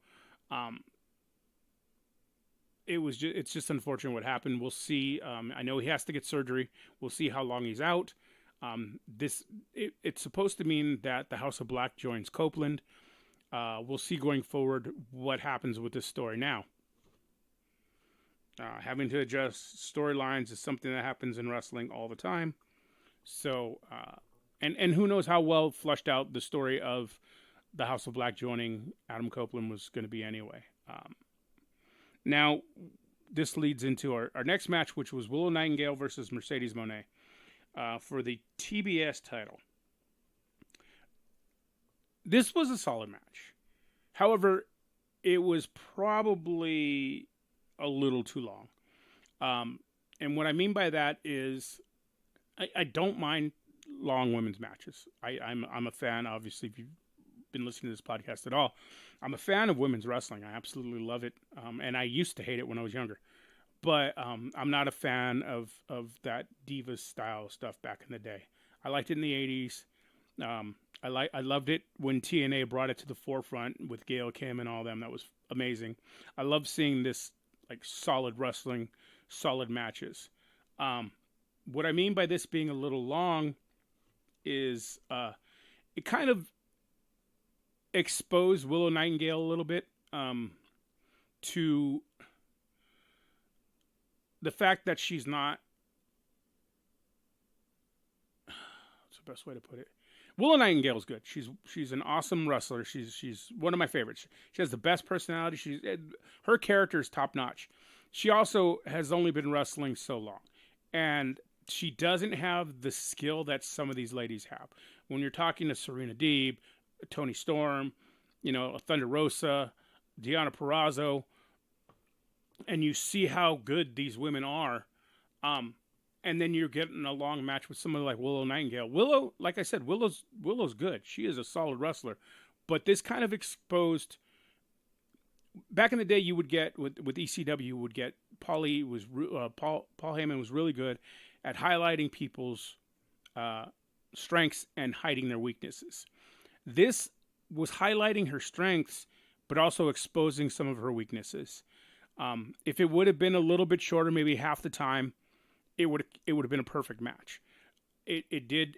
A: it's just unfortunate what happened. We'll see. I know he has to get surgery. We'll see how long he's out. It's supposed to mean that the House of Black joins Copeland. We'll see going forward what happens with this story now. Having to adjust storylines is something that happens in wrestling all the time. So, and who knows how well fleshed out the story of the House of Black joining Adam Copeland was going to be anyway. Now, this leads into our next match, which was Willow Nightingale versus Mercedes Moné for the TBS title. This was a solid match. However, it was probably a little too long. And what I mean by that is I don't mind long women's matches. I'm a fan, obviously, if you've been listening to this podcast at all. I'm a fan of women's wrestling. I absolutely love it. And I used to hate it when I was younger. But I'm not a fan of that diva style stuff back in the day. I liked it in the 80s. I loved it when TNA brought it to the forefront with Gail Kim and all them. That was amazing. I love seeing this like solid wrestling, solid matches. What I mean by this being a little long is it kind of exposed Willow Nightingale a little bit to the fact that she's not. What's the best way to put it? Willow Nightingale is good. She's an awesome wrestler. She's one of my favorites. She has the best personality. Her character is top notch. She also has only been wrestling so long, and she doesn't have the skill that some of these ladies have. When you're talking to Serena Deeb, Toni Storm, Thunder Rosa, Deonna Purrazzo, and you see how good these women are, and then you're getting a long match with somebody like Willow Nightingale. Willow, like I said, Willow's good. She is a solid wrestler, but this kind of exposed. Back in the day, you would get with ECW, you would get Paul Heyman was really good at highlighting people's strengths and hiding their weaknesses. This was highlighting her strengths, but also exposing some of her weaknesses. If it would have been a little bit shorter, maybe half the time, it would have been a perfect match. It did.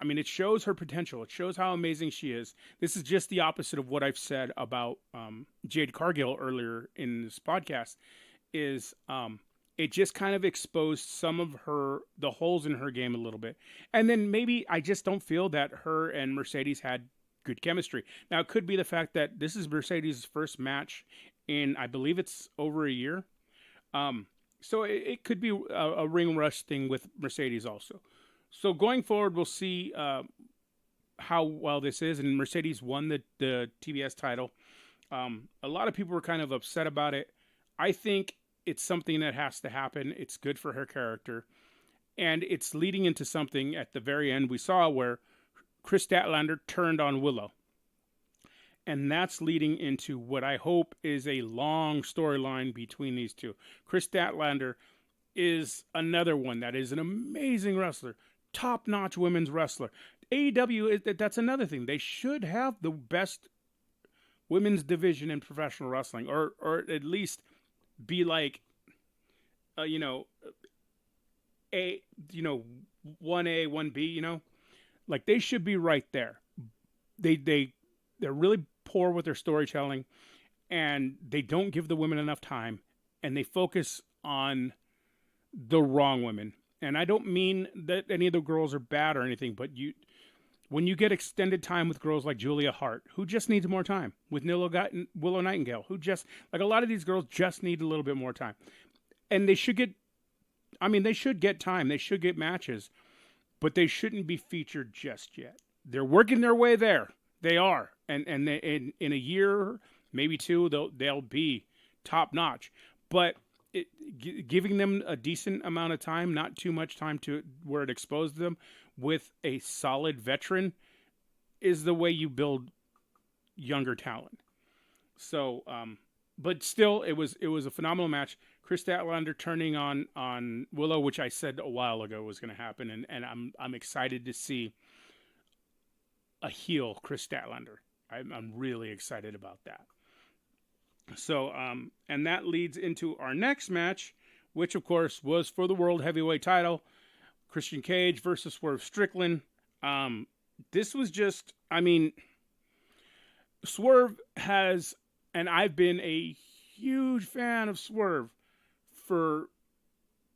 A: I mean, it shows her potential. It shows how amazing she is. This is just the opposite of what I've said about Jade Cargill earlier in this podcast. Is it just kind of exposed some of the holes in her game a little bit. And then maybe I just don't feel that her and Mercedes had good chemistry. Now, it could be the fact that this is Mercedes' first match in, I believe it's over a year. So it could be a ring rust thing with Mercedes also. So going forward, we'll see how well this is. And Mercedes won the TBS title. A lot of people were kind of upset about it. I think it's something that has to happen. It's good for her character. And it's leading into something at the very end we saw where Chris Statlander turned on Willow. And that's leading into what I hope is a long storyline between these two. Chris Statlander is another one that is an amazing wrestler. Top-notch women's wrestler. AEW, that's another thing. They should have the best women's division in professional wrestling. Or at least be like, 1A, 1B, Like, they should be right there. They're really poor with their storytelling, and they don't give the women enough time, and they focus on the wrong women. And I don't mean that any of the girls are bad or anything, but when you get extended time with girls like Julia Hart, who just needs more time, with Willow Nightingale, who just, like, a lot of these girls just need a little bit more time. And they should get time. They should get matches, but they shouldn't be featured just yet. They're working their way there. They are. And they, in a year, maybe two, they'll be top notch. But giving them a decent amount of time, not too much time to where it exposes them, with a solid veteran, is the way you build younger talent. So, but still, it was a phenomenal match. Chris Statlander turning on Willow, which I said a while ago was going to happen, and I'm excited to see a heel Chris Statlander. I'm really excited about that. So, and that leads into our next match, which of course was for the World Heavyweight title, Christian Cage versus Swerve Strickland. This was just, Swerve has, and I've been a huge fan of Swerve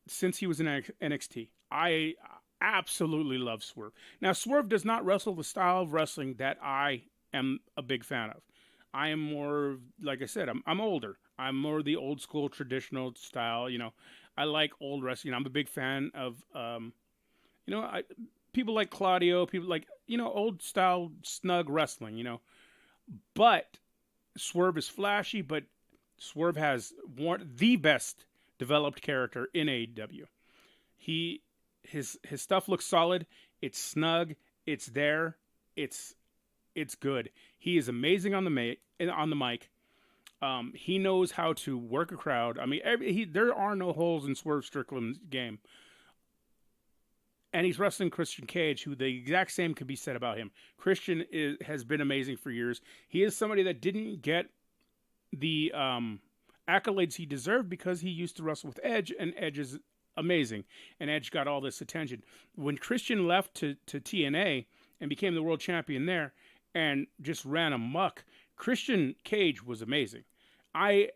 A: since he was in NXT. I absolutely love Swerve. Now, Swerve does not wrestle the style of wrestling that I am a big fan of. I am more, like I said, I'm older. I'm more the old school traditional style. I like old wrestling. I'm a big fan of, people like Claudio, people like, old style snug wrestling, But Swerve is flashy, but Swerve has the best developed character in AEW. His stuff looks solid. It's snug. It's there. It's good. He is amazing on the mic. He knows how to work a crowd. There are no holes in Swerve Strickland's game. And he's wrestling Christian Cage, who the exact same could be said about him. Christian has been amazing for years. He is somebody that didn't get the accolades he deserved because he used to wrestle with Edge, and Edge is amazing. And Edge got all this attention. When Christian left to TNA and became the world champion there and just ran amok, Christian Cage was amazing. I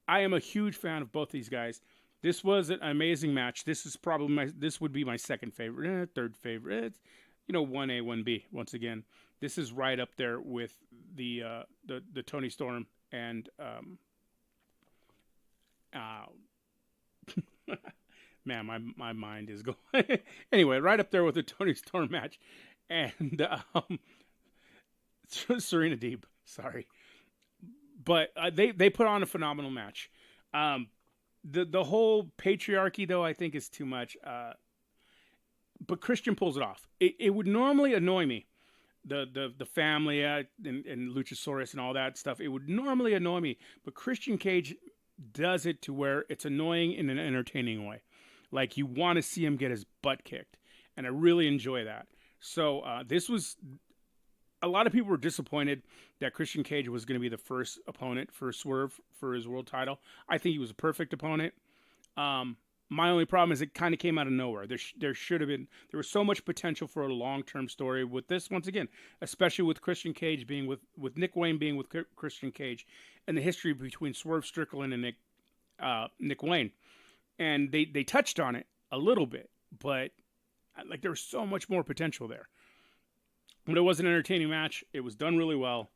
A: am a huge fan of both these guys. This was an amazing match. This is probably this would be my second favorite, third favorite. It's, 1A, 1B. Once again, this is right up there with the Tony Storm and man, my mind is going. Anyway, right up there with the Tony Storm match and Serena Deeb. Sorry, but they put on a phenomenal match. The whole patriarchy, though, I think is too much. But Christian pulls it off. It would normally annoy me, the family and Luchasaurus and all that stuff. It would normally annoy me, but Christian Cage does it to where it's annoying in an entertaining way. Like, you want to see him get his butt kicked, and I really enjoy that. So this was. A lot of people were disappointed that Christian Cage was going to be the first opponent for Swerve for his world title. I think he was a perfect opponent. My only problem is it kind of came out of nowhere. There was so much potential for a long-term story with this, once again, especially with Christian Cage being with Nick Wayne being with Christian Cage, and the history between Swerve Strickland and Nick Wayne. and they touched on it a little bit, but like there was so much more potential there. But it was an entertaining match. It was done really well.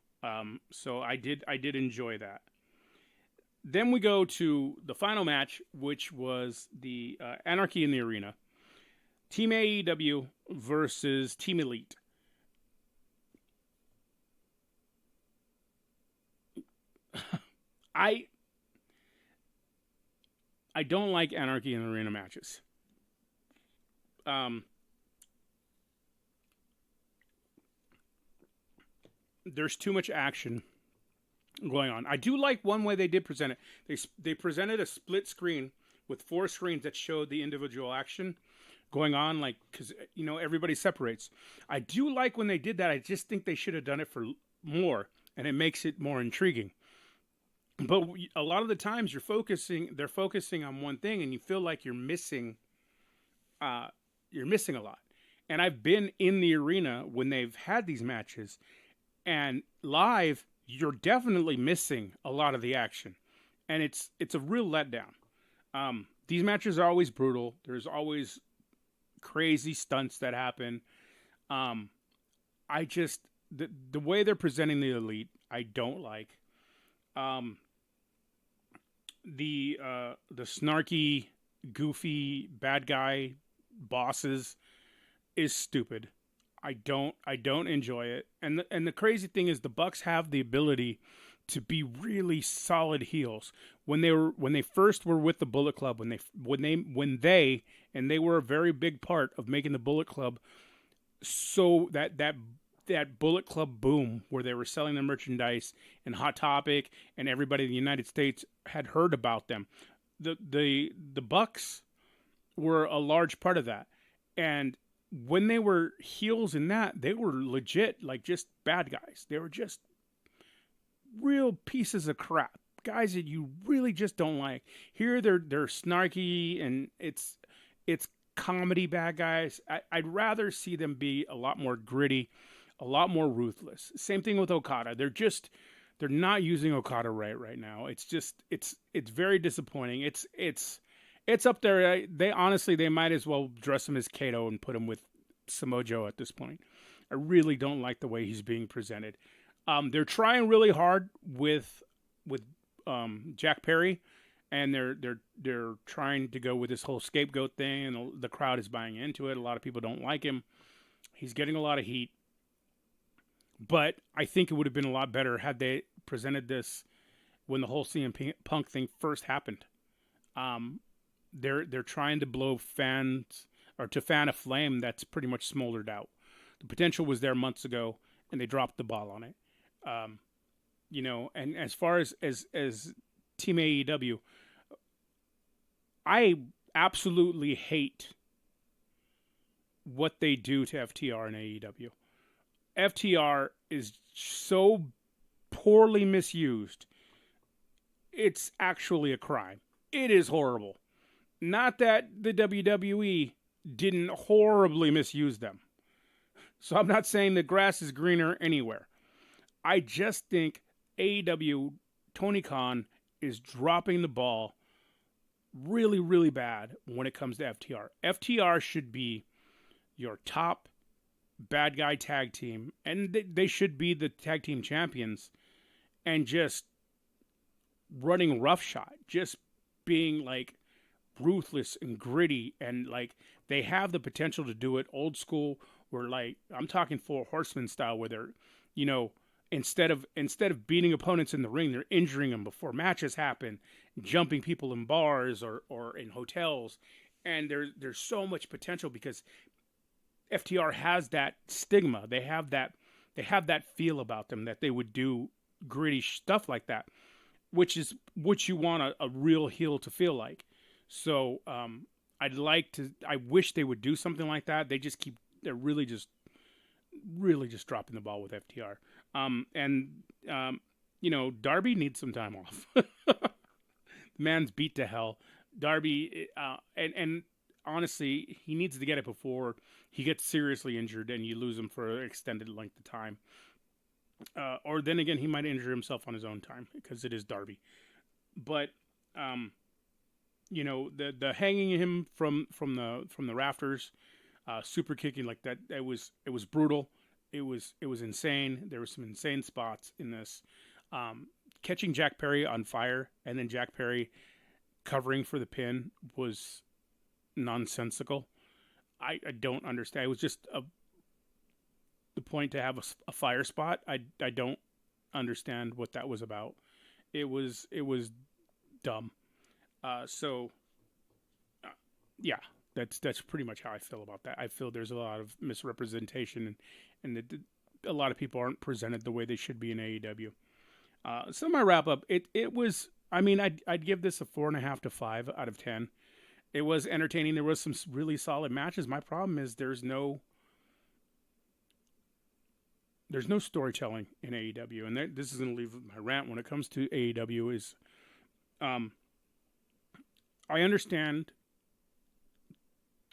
A: So I did enjoy that. Then we go to the final match, which was the Anarchy in the Arena. Team AEW versus Team Elite. I don't like Anarchy in the Arena matches. There's too much action going on. I do like one way they did present it. They presented a split screen with 4 screens that showed the individual action going on, like, because everybody separates. I do like when they did that. I just think they should have done it for more, and it makes it more intriguing. But a lot of the times they're focusing on one thing, and you feel like you're missing a lot. And I've been in the arena when they've had these matches, and live you're definitely missing a lot of the action, and it's a real letdown. These matches are always brutal. There's always crazy stunts that happen. I just the way they're presenting the Elite, I don't like. The snarky, goofy bad guy bosses is stupid. I don't enjoy it. And the crazy thing is the Bucks have the ability to be really solid heels. When they first were with the Bullet Club, when they were a very big part of making the Bullet Club so that Bullet Club boom, where they were selling their merchandise and Hot Topic and everybody in the United States had heard about them. The Bucks were a large part of that. And when they were heels in that, they were legit, like, just bad guys. They were just real pieces of crap. Guys that you really just don't like. Here they're snarky, and it's comedy bad guys. I'd rather see them be a lot more gritty, a lot more ruthless. Same thing with Okada. They're not using Okada right now. It's very disappointing. It's up there. They might as well dress him as Kato and put him with Samoa Joe at this point. I really don't like the way he's being presented. They're trying really hard with Jack Perry, and they're trying to go with this whole scapegoat thing, and the crowd is buying into it. A lot of people don't like him. He's getting a lot of heat. But I think it would have been a lot better had they presented this when the whole CM Punk thing first happened. They're trying to blow fans, or to fan a flame that's pretty much smoldered out. The potential was there months ago, and they dropped the ball on it. And as far as Team AEW, I absolutely hate what they do to FTR and AEW. FTR is so poorly misused. It's actually a crime. It is horrible. Not that the WWE didn't horribly misuse them. So I'm not saying the grass is greener anywhere. I just think AEW, Tony Khan, is dropping the ball really, really bad when it comes to FTR. FTR should be your top bad guy tag team, and they should be the tag team champions, and just running roughshod, just being like ruthless and gritty, and like they have the potential to do it old school, where, like, I'm talking Four Horsemen style, where they're, instead of beating opponents in the ring, they're injuring them before matches happen, jumping people in bars or in hotels, and there's so much potential because FTR has that stigma. They have that feel about them that they would do gritty stuff like that, which is what you want a real heel to feel like. So I wish they would do something like that. They're really just dropping the ball with FTR. Darby needs some time off. The man's beat to hell. Darby, and honestly, he needs to get it before he gets seriously injured and you lose him for an extended length of time. Or then again, he might injure himself on his own time because it is Darby. But the hanging him from the rafters, super kicking like that. It was brutal. It was insane. There were some insane spots in this. Catching Jack Perry on fire and then Jack Perry covering for the pin was nonsensical. I don't understand. It was just the point to have a fire spot. I don't understand what that was about. It was dumb. So yeah, that's pretty much how I feel about that. I feel there's a lot of misrepresentation, and a lot of people aren't presented the way they should be in AEW. So my wrap up, it was. I mean, I'd give this a 4.5 to 5 out of 10. It was entertaining. There was some really solid matches. My problem is there's no storytelling in AEW, and this is going to leave my rant when it comes to AEW. Is I understand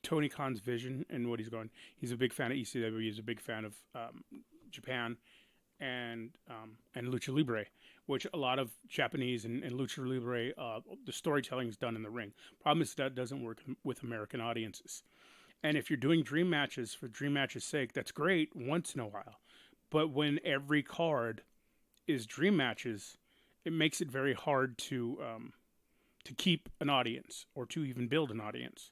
A: Tony Khan's vision and what he's going. He's a big fan of ECW. He's a big fan of Japan and Lucha Libre, which a lot of Japanese and Lucha Libre, the storytelling is done in the ring. Problem is that doesn't work with American audiences. And if you're doing dream matches for dream matches' sake, that's great once in a while. But when every card is dream matches, it makes it very hard to keep an audience or to even build an audience.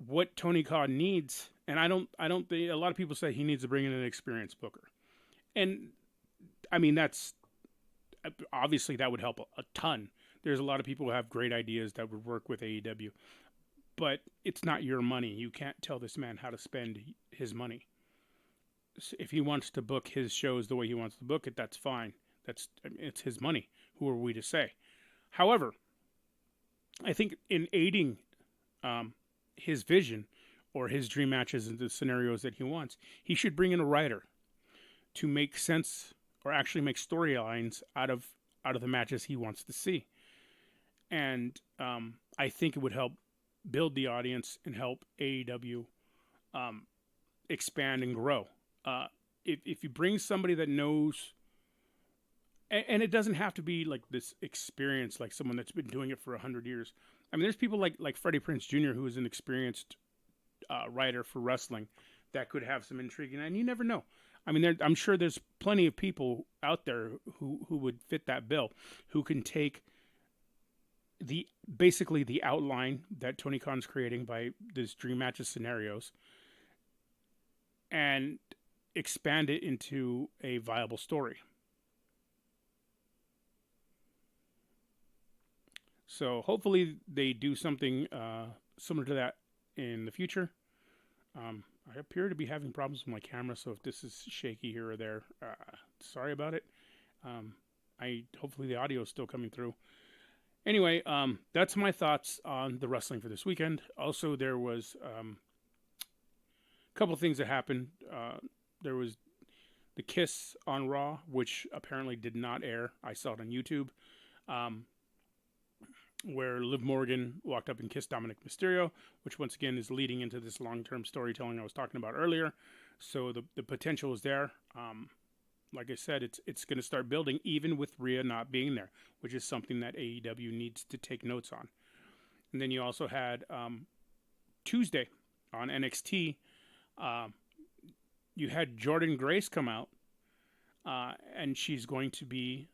A: What Tony Khan needs, and I don't think, a lot of people say he needs to bring in an experienced booker. And I mean, that's obviously that would help a ton. There's a lot of people who have great ideas that would work with AEW, but it's not your money. You can't tell this man how to spend his money. If he wants to book his shows the way he wants to book it, that's fine. It's his money. Who are we to say? However, I think in aiding his vision or his dream matches and the scenarios that he wants, he should bring in a writer to make sense or actually make storylines out of the matches he wants to see. And I think it would help build the audience and help AEW expand and grow. If you bring somebody that knows, and it doesn't have to be like this experience, like someone that's been doing it for 100 years. I mean, there's people like Freddie Prinze Jr., who is an experienced writer for wrestling that could have some intrigue, and you never know. I mean, I'm sure there's plenty of people out there who would fit that bill, who can take basically the outline that Tony Khan's creating by this dream matches scenarios and expand it into a viable story. So hopefully they do something similar to that in the future. I appear to be having problems with my camera, so if this is shaky here or there, sorry about it. Hopefully the audio is still coming through. Anyway, that's my thoughts on the wrestling for this weekend. Also, there was a couple of things that happened. There was the Kiss on Raw, which apparently did not air. I saw it on YouTube, where Liv Morgan walked up and kissed Dominic Mysterio, which once again is leading into this long-term storytelling I was talking about earlier. So the potential is there. Like I said, it's going to start building even with Rhea not being there, which is something that AEW needs to take notes on. And then you also had Tuesday on NXT, you had Jordynne Grace come out, and she's going to be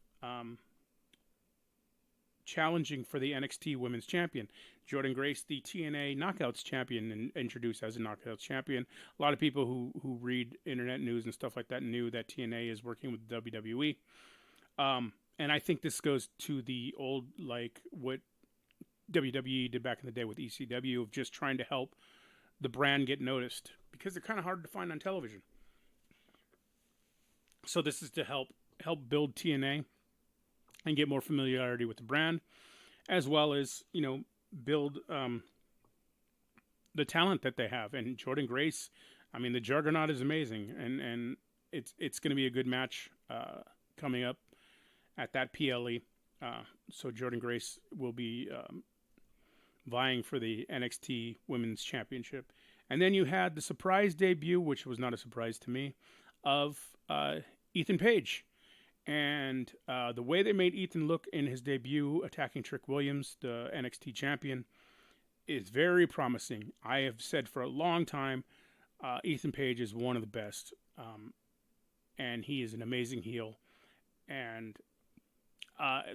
A: challenging for the NXT Women's Champion. Jordynne Grace, the TNA Knockouts Champion, and introduced as a Knockouts Champion. A lot of people who read internet news and stuff like that knew that TNA is working with WWE. And I think this goes to the old, like, what WWE did back in the day with ECW, of just trying to help the brand get noticed, because they're kind of hard to find on television. So this is to help build TNA and get more familiarity with the brand, as well as, build the talent that they have. And Jordynne Grace, I mean, the Juggernaut is amazing, and it's going to be a good match coming up at that PLE. So Jordynne Grace will be vying for the NXT Women's Championship. And then you had the surprise debut, which was not a surprise to me, of Ethan Page. And the way they made Ethan look in his debut attacking Trick Williams, the NXT champion, is very promising. I have said for a long time, Ethan Page is one of the best, and he is an amazing heel. And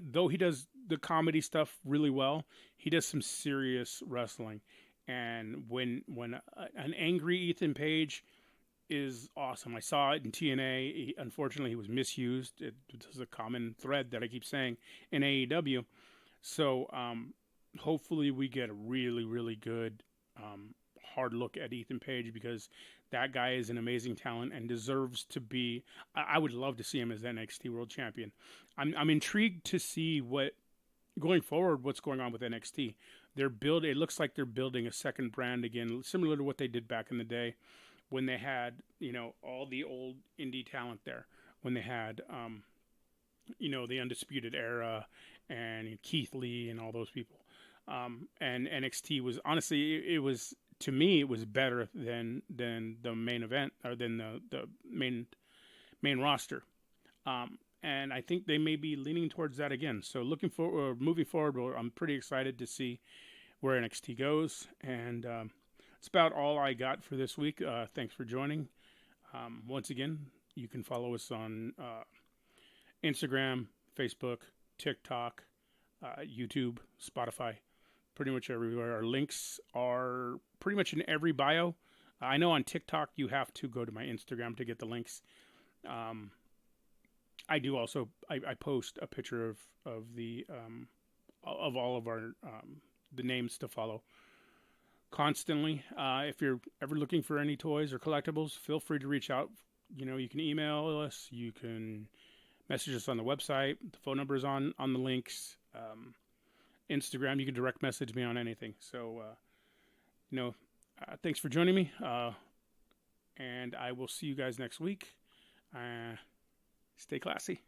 A: though he does the comedy stuff really well, he does some serious wrestling. And when an angry Ethan Page is awesome. I saw it in TNA. Unfortunately, he was misused. It is a common thread that I keep saying in AEW. So hopefully we get a really, really good hard look at Ethan Page, because that guy is an amazing talent and deserves to be. I would love to see him as NXT World Champion. I'm intrigued to see what going forward. What's going on with NXT? It looks like they're building a second brand again, similar to what they did back in the day when they had, all the old indie talent there, when they had, the Undisputed Era and Keith Lee and all those people. And NXT was, honestly, it was, to me, it was better than the main event, or than the main roster. And I think they may be leaning towards that again. So moving forward, I'm pretty excited to see where NXT goes. And it's about all I got for this week. Thanks for joining. Once again, you can follow us on Instagram, Facebook, TikTok, YouTube, Spotify, pretty much everywhere. Our links are pretty much in every bio. I know on TikTok you have to go to my Instagram to get the links. I do also. I post a picture of the of all of our the names to follow constantly. If you're ever looking for any toys or collectibles, feel free to reach out. You can email us. You can message us on the website. The phone number is on the links. Instagram, you can direct message me on anything. So, thanks for joining me. And I will see you guys next week. Stay classy.